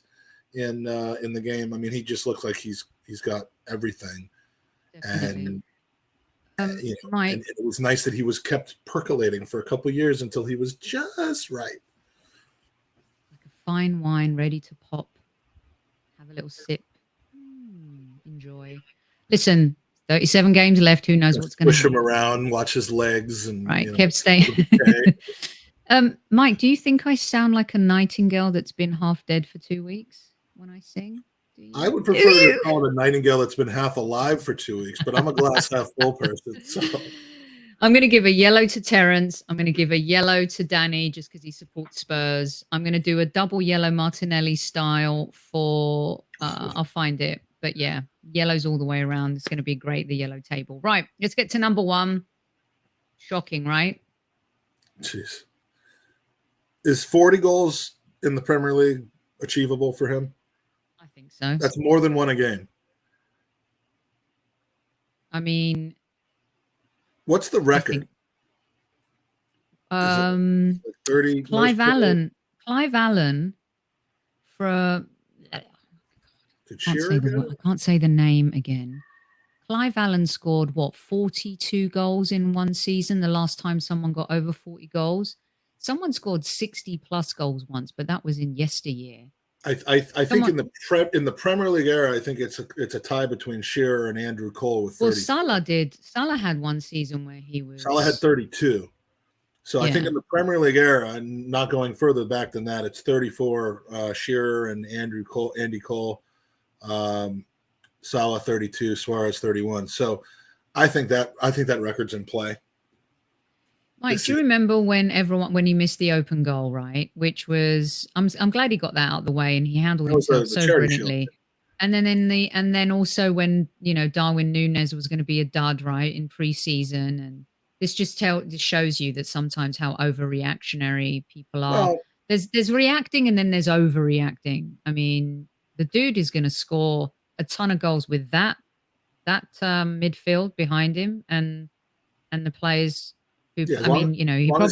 in the game, I mean, he just looks like he's got everything. Definitely. And Mike, and it was nice that he was kept percolating for a couple of years until he was just right. Like a fine wine ready to pop. Have a little sip. Enjoy. Listen, 37 games left. Who knows what's going to happen? Push him around, watch his legs, and Kev, stay. Mike, do you think I sound like a nightingale that's been half dead for 2 weeks when I sing? I would prefer to call it a nightingale that's been half alive for 2 weeks, but I'm a glass half full person. So I'm going to give a yellow to Terence. I'm going to give a yellow to Danny just because he supports Spurs. I'm going to do a double yellow Martinelli style for, I'll find it. But yeah, yellow's all the way around. It's going to be great, the yellow table. Right, let's get to number 1. Shocking, right? Jeez. Is 40 goals in the Premier League achievable for him? I think so. That's more than one a game. I mean, what's the record? 30. Clive Allen for I can't say the name again. Clive Allen scored 42 goals in one season the last time someone got over 40 goals. someone scored 60 plus goals once, but that was in yesteryear. I think in the Premier League era, I think it's a tie between Shearer and Andrew Cole with 30. Well, Salah did. Salah had one season where he was. Salah had 32. So Yeah. I think in the Premier League era, and not going further back than that, it's 34 Shearer and Andy Cole, Salah 32, Suarez 31. So I think that record's in play. Mike, do you remember when he missed the open goal, right? Which was I'm glad he got that out of the way and he handled himself so brilliantly. And then also when Darwin Nunez was going to be a dud, right, in pre-season, and this just shows you that sometimes how overreactionary people are. Well, there's reacting and then there's overreacting. I mean, the dude is going to score a ton of goals with that midfield behind him and the players. He probably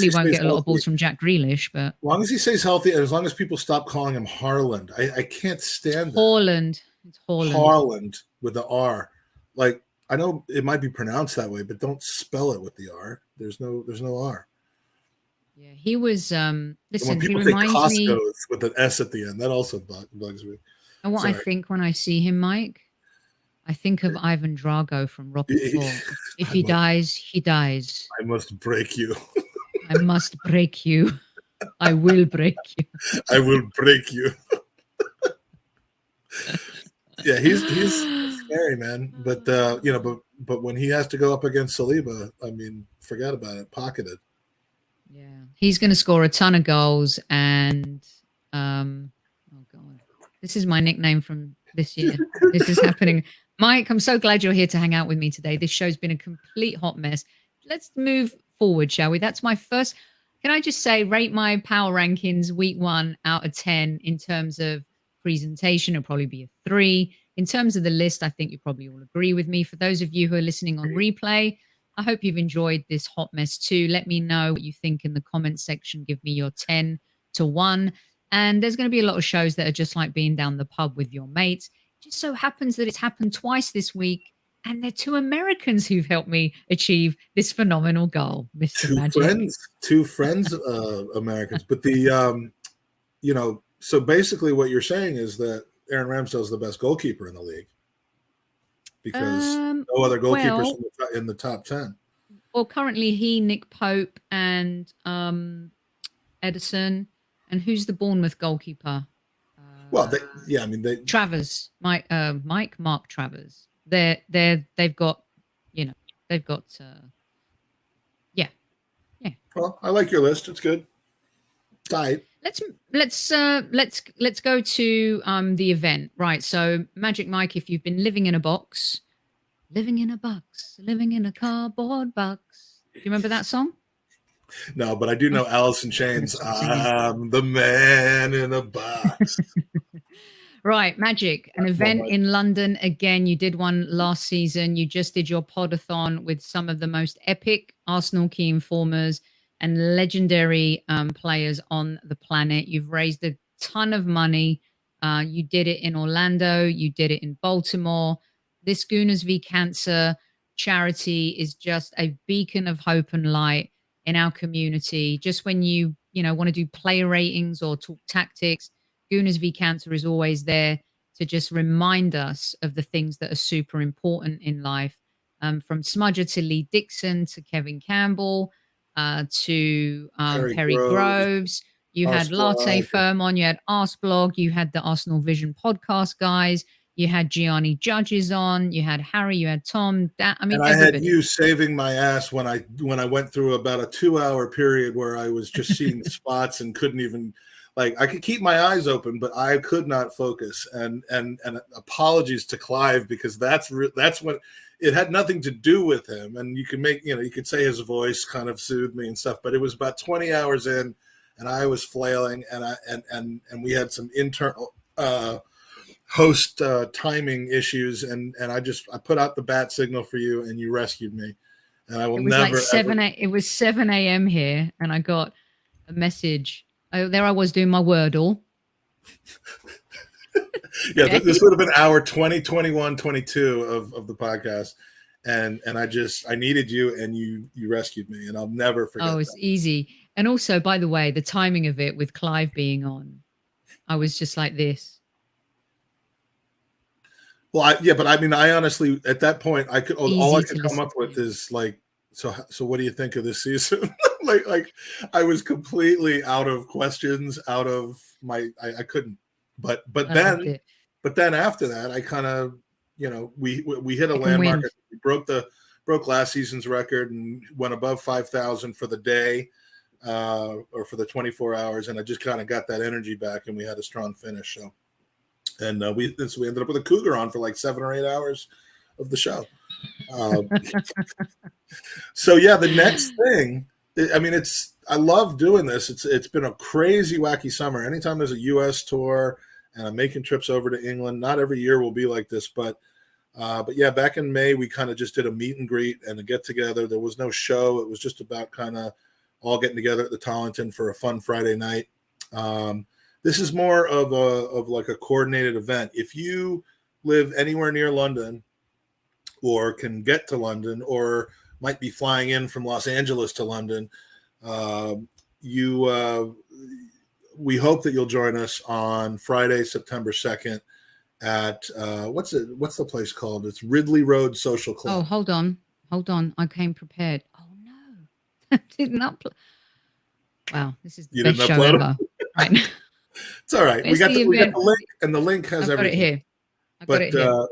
won't get a lot of balls from Jack Grealish, but as long as he stays healthy and as long as people stop calling him Haaland, I can't stand that. Haaland. It's Haaland. Haaland with the R. Like, I know it might be pronounced that way, but don't spell it with the R. There's no R. Yeah, he was. Listen, when people he say reminds Costco me with an S at the end. That also bugs me. And what I think when I see him, Mike, I think of Ivan Drago from Rocky IV. If he dies, he dies. I must break you. I must break you. I will break you. I will break you. Yeah, he's scary, man. But but when he has to go up against Saliba, I mean, forget about it. Pocketed. Yeah, he's going to score a ton of goals, and oh god, this is my nickname from this year. This is happening. Mike, I'm so glad you're here to hang out with me today. This show's been a complete hot mess. Let's move forward, shall we? That's my first. Can I just say, rate my power rankings week 1 out of 10 in terms of presentation? It'll probably be a 3. In terms of the list, I think you probably all agree with me. For those of you who are listening on replay, I hope you've enjoyed this hot mess too. Let me know what you think in the comments section. Give me your 10 to 1. And there's going to be a lot of shows that are just like being down the pub with your mates. Just so happens that it's happened twice this week, and they're 2 Americans who've helped me achieve this phenomenal goal, Mr. Magic. Two friends, Americans. But so basically what you're saying is that Aaron Ramsdale is the best goalkeeper in the league because no other goalkeepers in the top 10. Well, currently Nick Pope, and Edison, and who's the Bournemouth goalkeeper? Well, Travers, Mark Travers. They've got. Yeah. Well, I like your list. It's good. Tight. Let's go to the event, right? So, Magic Mike, if you've been living in a cardboard box. Do you remember that song? No, but I do know Alice in Chains. I'm the man in a box. Right, Magic, an event in London. Again, you did one last season. You just did your podathon with some of the most epic Arsenal key informers and legendary players on the planet. You've raised a ton of money. You did it in Orlando. You did it in Baltimore. This Gooners v Cancer charity is just a beacon of hope and light in our community. Just when you want to do player ratings or talk tactics, Gooners v Cancer is always there to just remind us of the things that are super important in life. From Smudger to Lee Dixon to Kevin Campbell to Perry Groves. You had Latte Firm on, you had Arsblog, you had the Arsenal Vision podcast guys, you had Gianni Judges on, you had Harry, you had Tom. I had you saving my ass when I went through about a 2-hour period where I was just seeing spots and couldn't even, like, I could keep my eyes open, but I could not focus. And apologies to Clive, because that's when it had nothing to do with him. And you can you could say his voice kind of soothed me and stuff, but it was about 20 hours in and I was flailing and we had some internal host timing issues, and I put out the bat signal for you and you rescued me, and I will never. It was 7 a.m. here, and I got a message. There I was doing my Wordle. Yeah, this would have been hour 20, 21, 22 of the podcast, and I needed you, and you rescued me, and I'll never forget Oh, it's that. easy. And also, by the way, the timing of it with Clive being on, I was just like this. Well, but I mean, I honestly, at that point, all I Easy could to come listen up with to. is like, so what do you think of this season? like I was completely out of questions, out of I couldn't. But I loved it. then after that, I kind of, we hit a Second landmark. wind. We broke last season's record and went above 5,000 for the day, or for the 24 hours, and I just kind of got that energy back, and we had a strong finish. So. And we ended up with a cougar on for like 7 or 8 hours of the show. So yeah, the next thing, I mean, I love doing this. It's been a crazy, wacky summer. Anytime there's a U.S. tour and I'm making trips over to England, not every year will be like this, but yeah, back in May, we kind of just did a meet and greet and a get together. There was no show. It was just about kind of all getting together at the Tollington for a fun Friday night. This is more of like a coordinated event. If you live anywhere near London or can get to London or might be flying in from Los Angeles to London, we hope that you'll join us on Friday, September 2nd at what's the place called? It's Ridley Road Social Club. Oh, hold on. I came prepared. Oh no. Didn't upload. Wow, this is the best show ever. Right now. It's all right. We got the link, and the link has everything. I've got it here.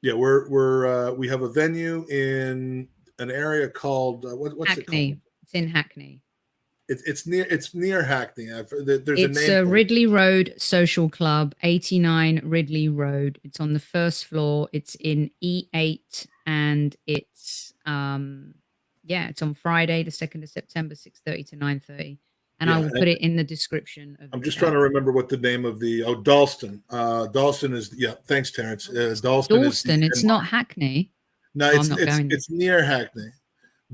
Yeah, we have a venue in an area called what's Hackney. it called? It's in Hackney. It's near Hackney. There's a name. It's Ridley Road Social Club, 89 Ridley Road. It's on the first floor. It's in E8, and it's it's on Friday, the 2nd of September, 6:30 to 9:30. And I will put it in the description. I'm just trying to remember what the name of Dalston. Dalston is, thanks, Terrence. Dalston. It's not Hackney. No, it's near Hackney.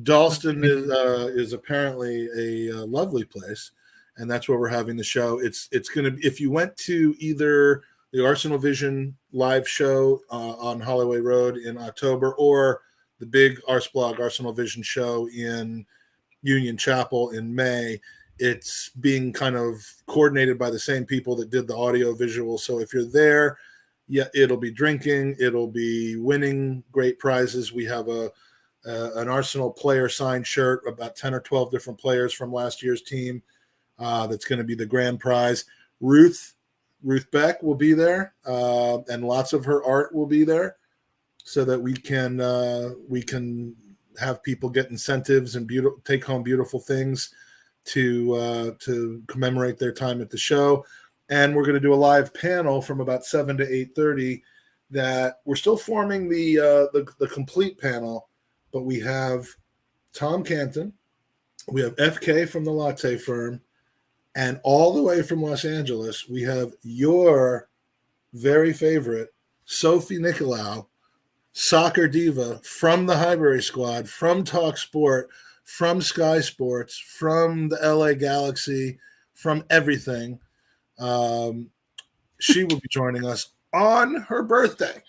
Dalston is apparently a lovely place, and that's where we're having the show. It's going to be, if you went to either the Arsenal Vision live show on Holloway Road in October or the big Arsblog Arsenal Vision show in Union Chapel in May, it's being kind of coordinated by the same people that did the audio visual. So if you're there, it'll be drinking, it'll be winning great prizes. We have an Arsenal player signed shirt, about 10 or 12 different players from last year's team. That's going to be the grand prize. Ruth Beck will be there, and lots of her art will be there, so that we can have people get incentives and take home beautiful things to commemorate their time at the show. And we're going to do a live panel from about 7 to 8:30. That we're still forming the complete panel, but we have Tom Canton, we have FK from the Latte Firm, and all the way from Los Angeles, we have your very favorite Sophie Nicolaou, soccer diva from the Highbury Squad, from Talk Sport, from Sky Sports, from the LA Galaxy, from everything. She will be joining us on her birthday.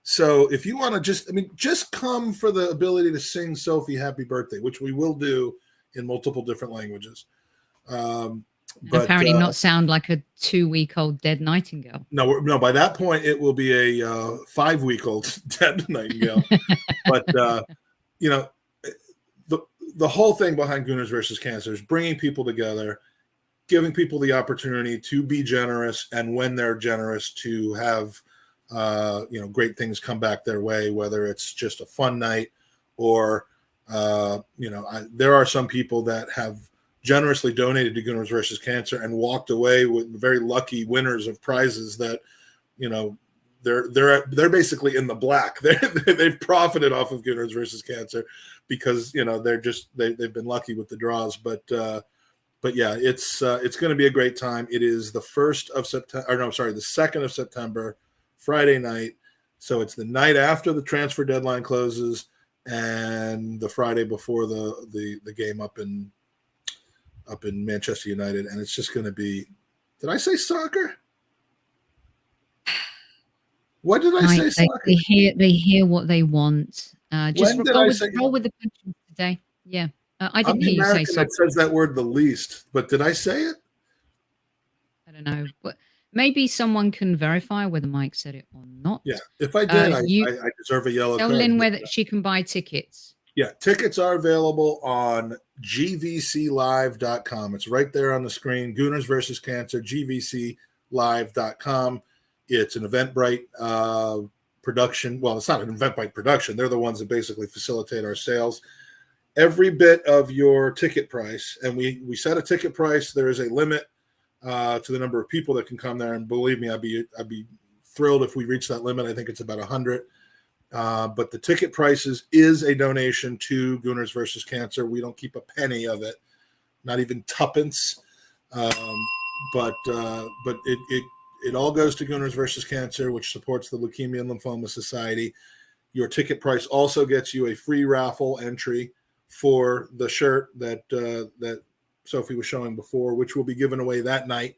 So if you want to just come for the ability to sing Sophie happy birthday, which we will do in multiple different languages. But apparently not sound like a 2-week-old dead nightingale. No, by that point it will be a 5-week-old dead nightingale. But the whole thing behind Gooners versus Cancer is bringing people together, giving people the opportunity to be generous, and when they're generous, to have great things come back their way, whether it's just a fun night or there are some people that have generously donated to Gooners versus Cancer and walked away with very lucky winners of prizes that they're basically in the black. They've profited off of Gooners versus Cancer because they've been lucky with the draws. But yeah, it's going to be a great time. It is the 1st of September, the 2nd of September, Friday night. So it's the night after the transfer deadline closes and the Friday before the game up in Manchester United, and it's just going to be. Did I say soccer? What did I Right, say? they hear what they want. Just When did roll I with say? the punches today. Yeah, I I'm didn't the hear you say American soccer. that says that word the least, but did I say it? I don't know, but maybe someone can verify whether Mike said it or not. Yeah. If I did, You I deserve a yellow tell card. Lynn whether she can buy tickets. Yeah, tickets are available on gvclive.com. It's right there on the screen. Gooners versus Cancer, gvclive.com. It's an Eventbrite production. Well, it's not an Eventbrite production. They're the ones that basically facilitate our sales. Every bit of your ticket price, and we set a ticket price. There is a limit to the number of people that can come there, and believe me, I'd be thrilled if we reach that limit. I think it's about 100. But the ticket prices is a donation to Gooners versus Cancer. We don't keep a penny of it, not even tuppence. But it all goes to Gooners versus Cancer, which supports the Leukemia and Lymphoma Society. Your ticket price also gets you a free raffle entry for the shirt that Sophie was showing before, which will be given away that night.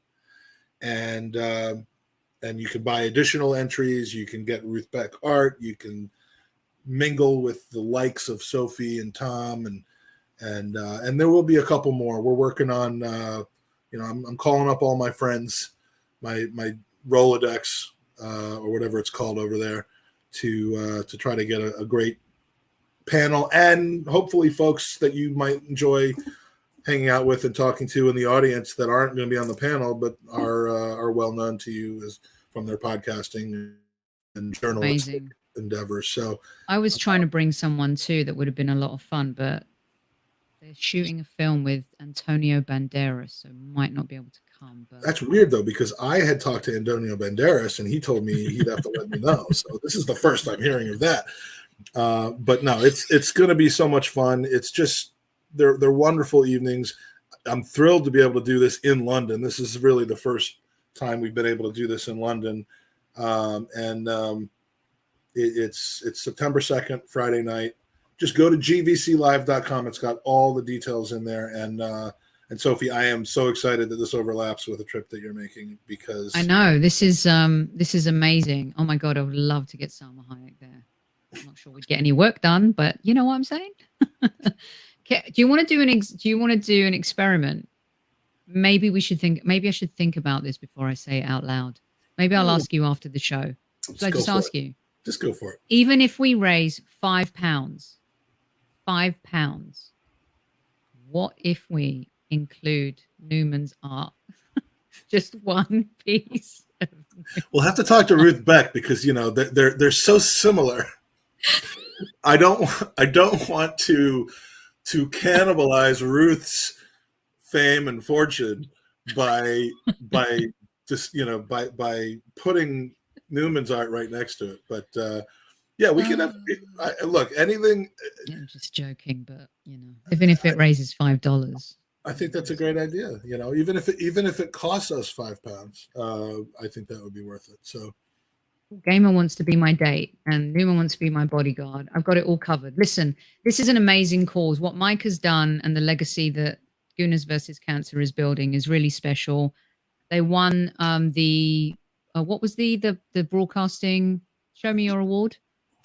And you can buy additional entries. You can get Ruth Beck art. You can mingle with the likes of Sophie and Tom, and there will be a couple more. We're working on, I'm calling up all my friends, my Rolodex or whatever it's called over there, to try to get a great panel, and hopefully folks that you might enjoy hanging out with and talking to in the audience that aren't going to be on the panel, but are well known to you as from their podcasting and journalistic endeavors. So I was trying to bring someone too that would have been a lot of fun, but they're shooting a film with Antonio Banderas, so might not be able to come. But that's weird though, because I had talked to Antonio Banderas and he told me he'd have to let me know. So this is the first I'm hearing of that. But no, it's going to be so much fun. It's just they're wonderful evenings. I'm thrilled to be able to do this in London. This is really the first time we've been able to do this in London, it's September 2nd, Friday night. Just go to gvclive.com. It's got all the details in there. And Sophie, I am so excited that this overlaps with a trip that you're making, because I know this is amazing. Oh my God, I would love to get Salma Hayek there. I'm not sure we'd get any work done, but you know what I'm saying. Do you want to do an experiment? Maybe I should think about this before I say it out loud. Maybe I'll ask you after the show. Should I just ask you? Just go for it. Even if we raise £5, what if we include Newman's art? Just one piece. We'll have to talk to Ruth Beck, because they're so similar. I don't want to cannibalize Ruth's fame and fortune by just by putting Newman's art right next to it. But we can have look, anything. I'm just joking, but even if it raises $5, I think that's a great idea. Even if it costs us £5, I think that would be worth it. So Gamer wants to be my date and Newman wants to be my bodyguard. I've got it all covered. Listen, this is an amazing cause. What Mike has done and the legacy that Gooners versus Cancer is building is really special. They won the what was the broadcasting Show Me Your Award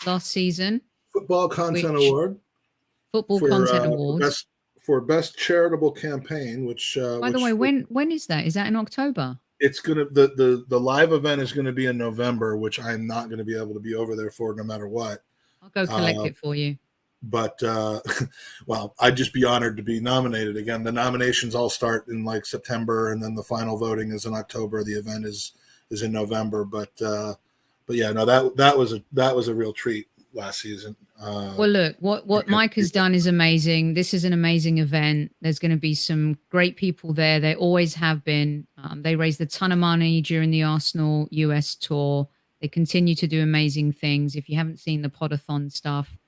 last season? Football Content Award. Football Content Awards. For best charitable campaign, which by the way, when is that? Is that in October? It's gonna the live event is gonna be in November, which I'm not gonna be able to be over there for no matter what. I'll go collect it for you. But well, I'd just be honored to be nominated again. The nominations all start in like September, and then the final voting is in October. The event is in November. But yeah, no, that was a real treat last season. Well, look, what Mike has done is amazing. This is an amazing event. There's going to be some great people there. They always have been. They raised a ton of money during the Arsenal US tour. They continue to do amazing things. If you haven't seen the Podathon stuff,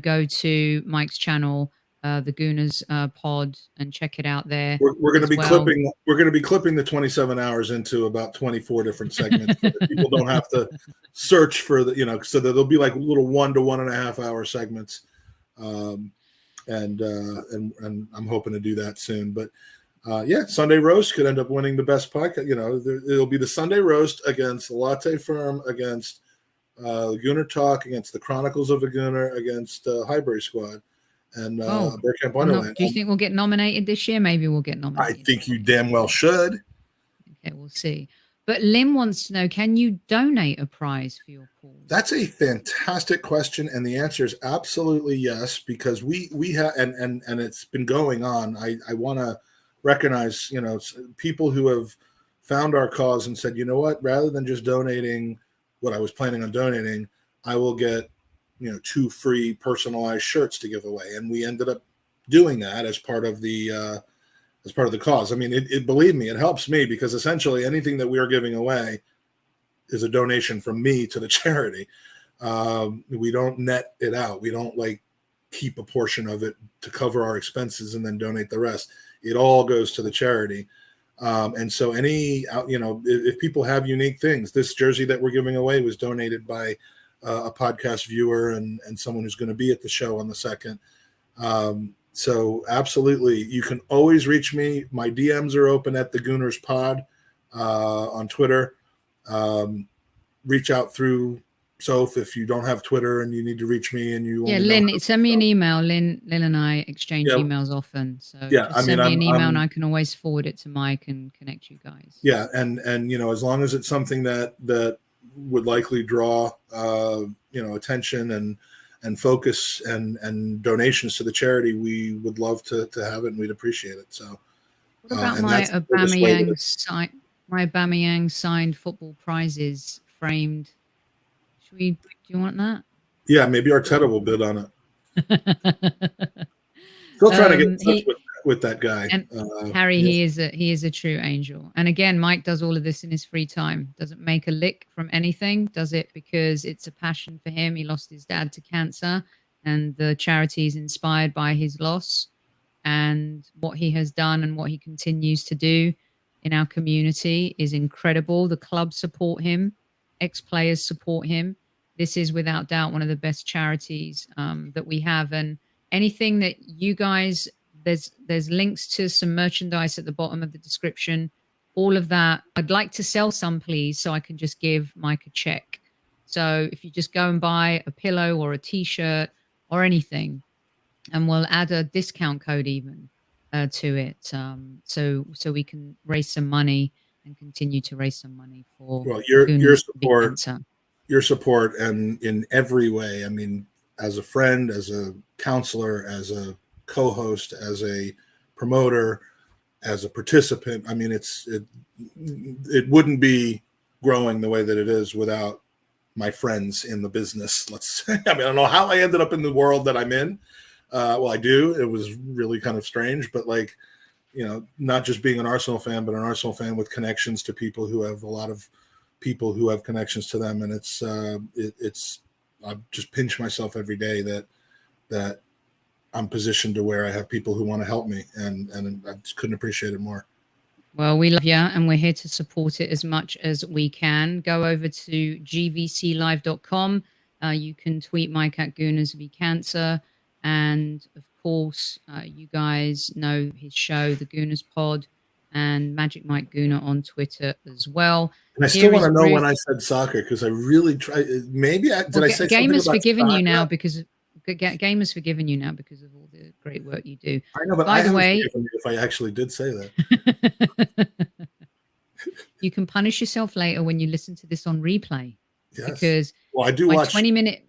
go to Mike's channel, the Gooners pod, and check it out there. We're going to be clipping. We're going to be clipping the 27 hours into about 24 different segments, so that people don't have to search for the, so that there'll be like little 1 to 1.5 hour segments, and I'm hoping to do that soon. But Sunday Roast could end up winning the best podcast. It'll be the Sunday Roast against Latte Firm, against Gooner Talk against the Chronicles of a Gooner against Highbury Squad and Bear Camp Wonderland. Do you think we'll get nominated this year? Maybe we'll get nominated. I think you damn well should. Okay, we'll see. But Lynn wants to know, can you donate a prize for your cause? That's a fantastic question, and the answer is absolutely yes, because we have and it's been going on. I want to recognize, people who have found our cause and said, you know what, rather than just donating what I was planning on donating, I will get 2 free personalized shirts to give away, and we ended up doing that as part of the cause. I mean, believe me, it helps me, because essentially anything that we are giving away is a donation from me to the charity. We don't net it out. We don't keep a portion of it to cover our expenses and then donate the rest. It all goes to the charity. And so if people have unique things, this jersey that we're giving away was donated by a podcast viewer and someone who's going to be at the show on the 2nd. So absolutely, you can always reach me. My DMs are open at the Gooners Pod on Twitter. Reach out through Soph if you don't have Twitter and you need to reach me. And Lynn, send me an email. Lynn and I exchange emails often. So send me an email and I can always forward it to Mike and connect you guys. Yeah, and as long as it's something that would likely draw attention and focus and donations to the charity, we would love to have it, and we'd appreciate it. So what about my Aubameyang signed football prizes framed? Do you want that? Yeah, maybe Arteta will bid on it. Still trying to get in touch with that guy. And Harry, he is a true angel. And again, Mike does all of this in his free time. Doesn't make a lick from anything. Does it because it's a passion for him. He lost his dad to cancer, and the charity is inspired by his loss and what he has done and what he continues to do in our community is incredible. The club support him. Ex-players support him. This is without doubt one of the best charities that we have. And anything that you guys, there's links to some merchandise at the bottom of the description. All of that. I'd like to sell some, please, so I can just give Mike a check. So if you just go and buy a pillow or a T-shirt or anything, and we'll add a discount code even to it, so we can raise some money and continue to raise some money for your support, and in every way. I mean, as a friend, as a counselor, as a co-host, as a promoter, as a participant. I mean, it wouldn't be growing the way that it is without my friends in the business. Let's say. I mean, I don't know how I ended up in the world that I'm in. Well, I do. It was really kind of strange, but not just being an Arsenal fan, but an Arsenal fan with connections to people who have a lot of people who have connections to them. And it's I just pinch myself every day that I'm positioned to where I have people who want to help me, and I just couldn't appreciate it more. Well, we love you, and we're here to support it as much as we can. Go over to gvclive.com. You can tweet Mike at GoonersVCancer. And, of course, you guys know his show, The Gooners Pod, and Magic Mike Gooner on Twitter as well. And I still want to know when I said soccer, because I really tried. Maybe did I say Game something has about forgiven soccer? you now because Game has forgiven you now because of all the great work you do. I know, but by the way, if I actually did say that. You can punish yourself later when you listen to this on replay. Yes. Because I do watch 20-minute.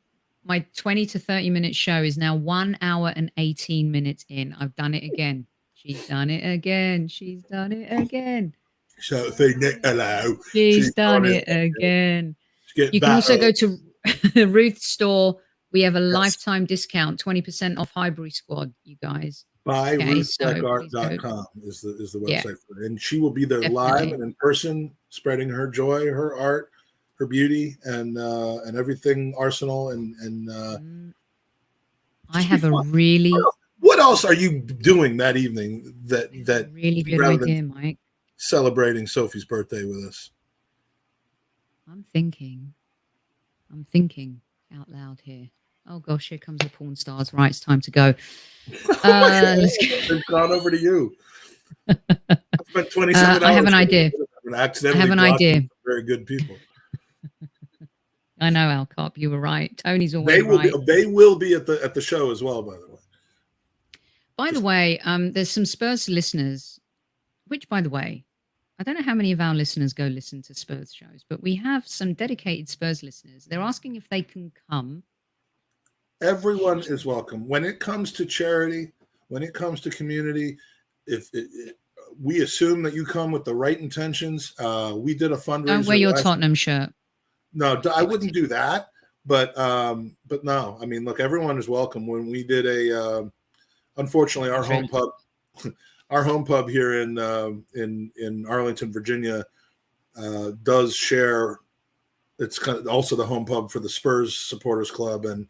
My 20 to 30-minute show is now 1 hour and 18 minutes in. I've done it again. She's done it again. She's done it again. Sophie Nicolaou. She's done it again. You can also go to Ruth's store. We have a lifetime discount, 20% off Highbury Squad, you guys. BuyRuthBlackArt.com is the website for it. And she will be there live and in person, spreading her joy, her art, her beauty, and everything Arsenal, and I have a really. What else are you doing that evening? That really good idea, Mike. Celebrating Sophie's birthday with us. I'm thinking out loud here. Oh gosh, here comes the porn stars. Right, it's time to go. It's gone over to you. I spent 27 hours. I have an idea. I have an idea. Very good people. I know, Al Cop, you were right. Tony's always They will right. they will be at the show as well, by the way. By the way, there's some Spurs listeners, which, by the way, I don't know how many of our listeners go listen to Spurs shows, but we have some dedicated Spurs listeners. They're asking if they can come. Everyone is welcome. When it comes to charity, when it comes to community, if we assume that you come with the right intentions. We did a fundraiser. Don't wear your Tottenham shirt. No, I wouldn't do that. But no, I mean, look, everyone is welcome. When we did unfortunately, our home pub here in Arlington, Virginia, does share. It's kind of also the home pub for the Spurs Supporters Club, and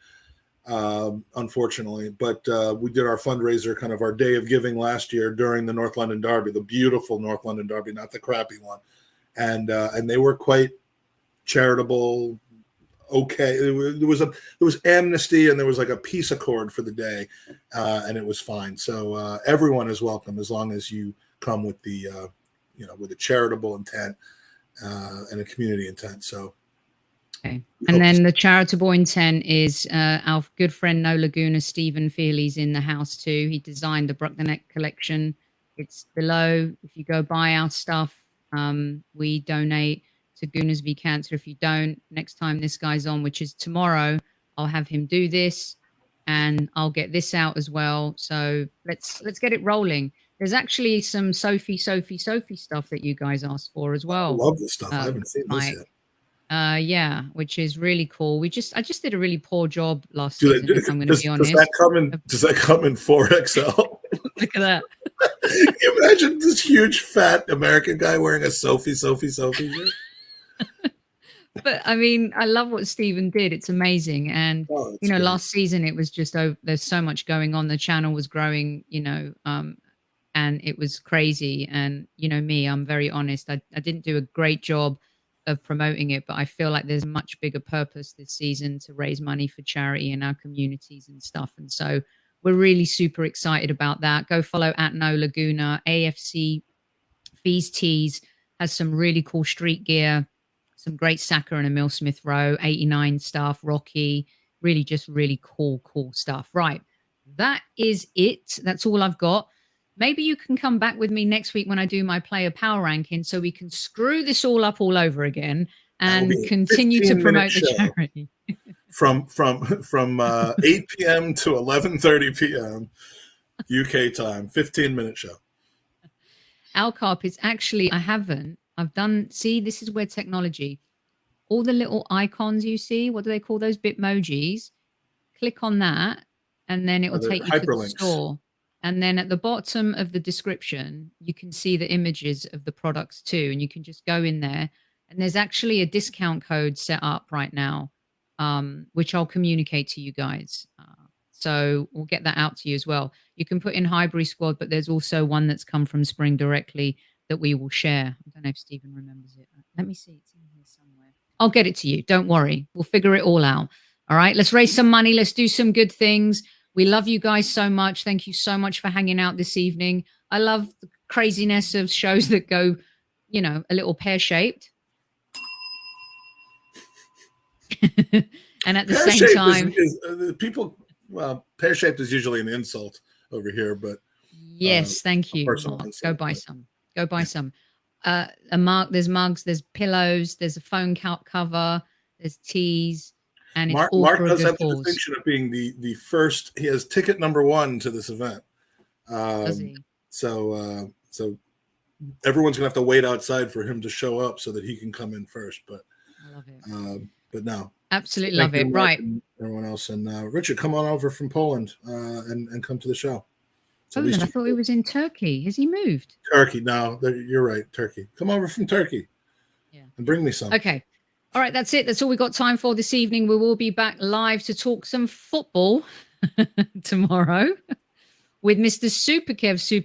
unfortunately, but we did our fundraiser, kind of our day of giving last year during the North London Derby, the beautiful North London Derby, not the crappy one, and they were quite charitable. Okay, there was amnesty, and there was like a peace accord for the day, and it was fine. So everyone is welcome as long as you come with the with a charitable intent and a community intent. So. Okay. And then the charitable intent is our good friend No Laguna, Stephen Feely's in the house too. He designed the Bruckner collection. It's below. If you go buy our stuff, we donate to Gooners v Cancer. If you don't, next time this guy's on, which is tomorrow, I'll have him do this, and I'll get this out as well. So let's get it rolling. There's actually some Sophie stuff that you guys asked for as well. I love this stuff. I haven't seen this yet. Yeah, which is really cool. I just did a really poor job last season, if I'm going to be honest. Does that come in 4XL? Look at that. Can you imagine this huge fat American guy wearing a Sophie shirt? But I mean, I love what Stephen did. It's amazing. And great. Last season it was just there's so much going on. The channel was growing, and it was crazy. And me, I'm very honest. I didn't do a great job of promoting it, but I feel like there's a much bigger purpose this season to raise money for charity in our communities and stuff. And so we're really super excited about that. Go follow at No Laguna. AFC FEESTEES has some really cool street gear, some great Saka and Emil Smith Rowe, 89 stuff, Rocky, really cool stuff. Right. That is it. That's all I've got. Maybe you can come back with me next week when I do my player power ranking, so we can screw this all up all over again and continue to promote the charity. from 8 p.m. to 11:30 p.m. UK time, 15-minute show. Alcarp is actually, this is where technology, all the little icons you see, what do they call those? Bitmojis. Click on that, and then it will take you to the store. And then at the bottom of the description, you can see the images of the products too. And you can just go in there. And there's actually a discount code set up right now, which I'll communicate to you guys. So we'll get that out to you as well. You can put in Highbury Squad, but there's also one that's come from Spring directly that we will share. I don't know if Stephen remembers it. Let me see. It's in here somewhere. I'll get it to you. Don't worry. We'll figure it all out. All right. Let's raise some money. Let's do some good things. We love you guys so much. Thank you so much for hanging out this evening. I love the craziness of shows that go, a little pear-shaped. And at the same time... pear-shaped is usually an insult over here, but... Yes, thank you, Mark. Go buy some. Go buy some. There's mugs, there's pillows, there's a phone cover, there's teas. And it's Mark does have the distinction of being the first. He has ticket number 1 to this event. Does he? So everyone's gonna have to wait outside for him to show up so that he can come in first. But I love it. But no, absolutely love it. Right, everyone else, and Richard, come on over from Poland and come to the show. So I thought he was in Turkey. Has he moved? Turkey. No, you're right. Turkey. Come over from Turkey. Yeah. And bring me some. Okay. All right, that's it. That's all we got time for this evening. We will be back live to talk some football tomorrow with Mr. Super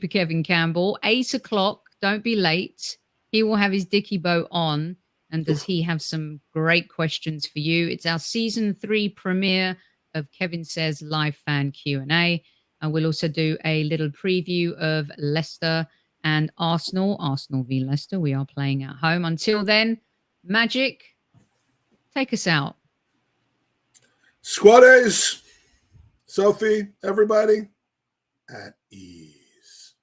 Kevin Campbell, 8 o'clock. Don't be late. He will have his dicky boat on. And does he have some great questions for you? It's our season 3 premiere of Kevin Says live fan Q&A. And we'll also do a little preview of Leicester and Arsenal v Leicester. We are playing at home. Until then, Magic, take us out. Squades, Sophie, everybody, at ease.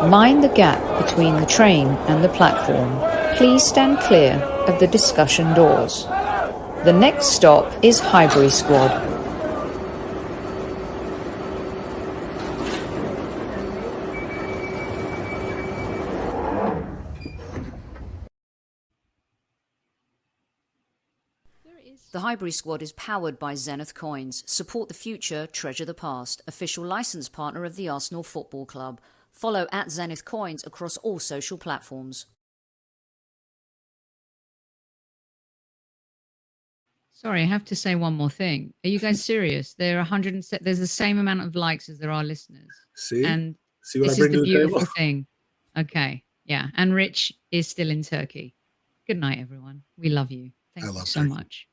Mind the gap between the train and the platform. Please stand clear of the discussion doors. The next stop is Highbury Squad. The Highbury Squad is powered by Zenith Coins. Support the future, treasure the past. Official licence partner of the Arsenal Football Club. Follow at Zenith Coins across all social platforms. Sorry, I have to say one more thing. Are you guys serious? There are 100. There's the same amount of likes as there are listeners. See, and see what this I bring is to the the beautiful table. thing. Okay, yeah. And Rich is still in Turkey. Good night, everyone. We love you. Thank you so much.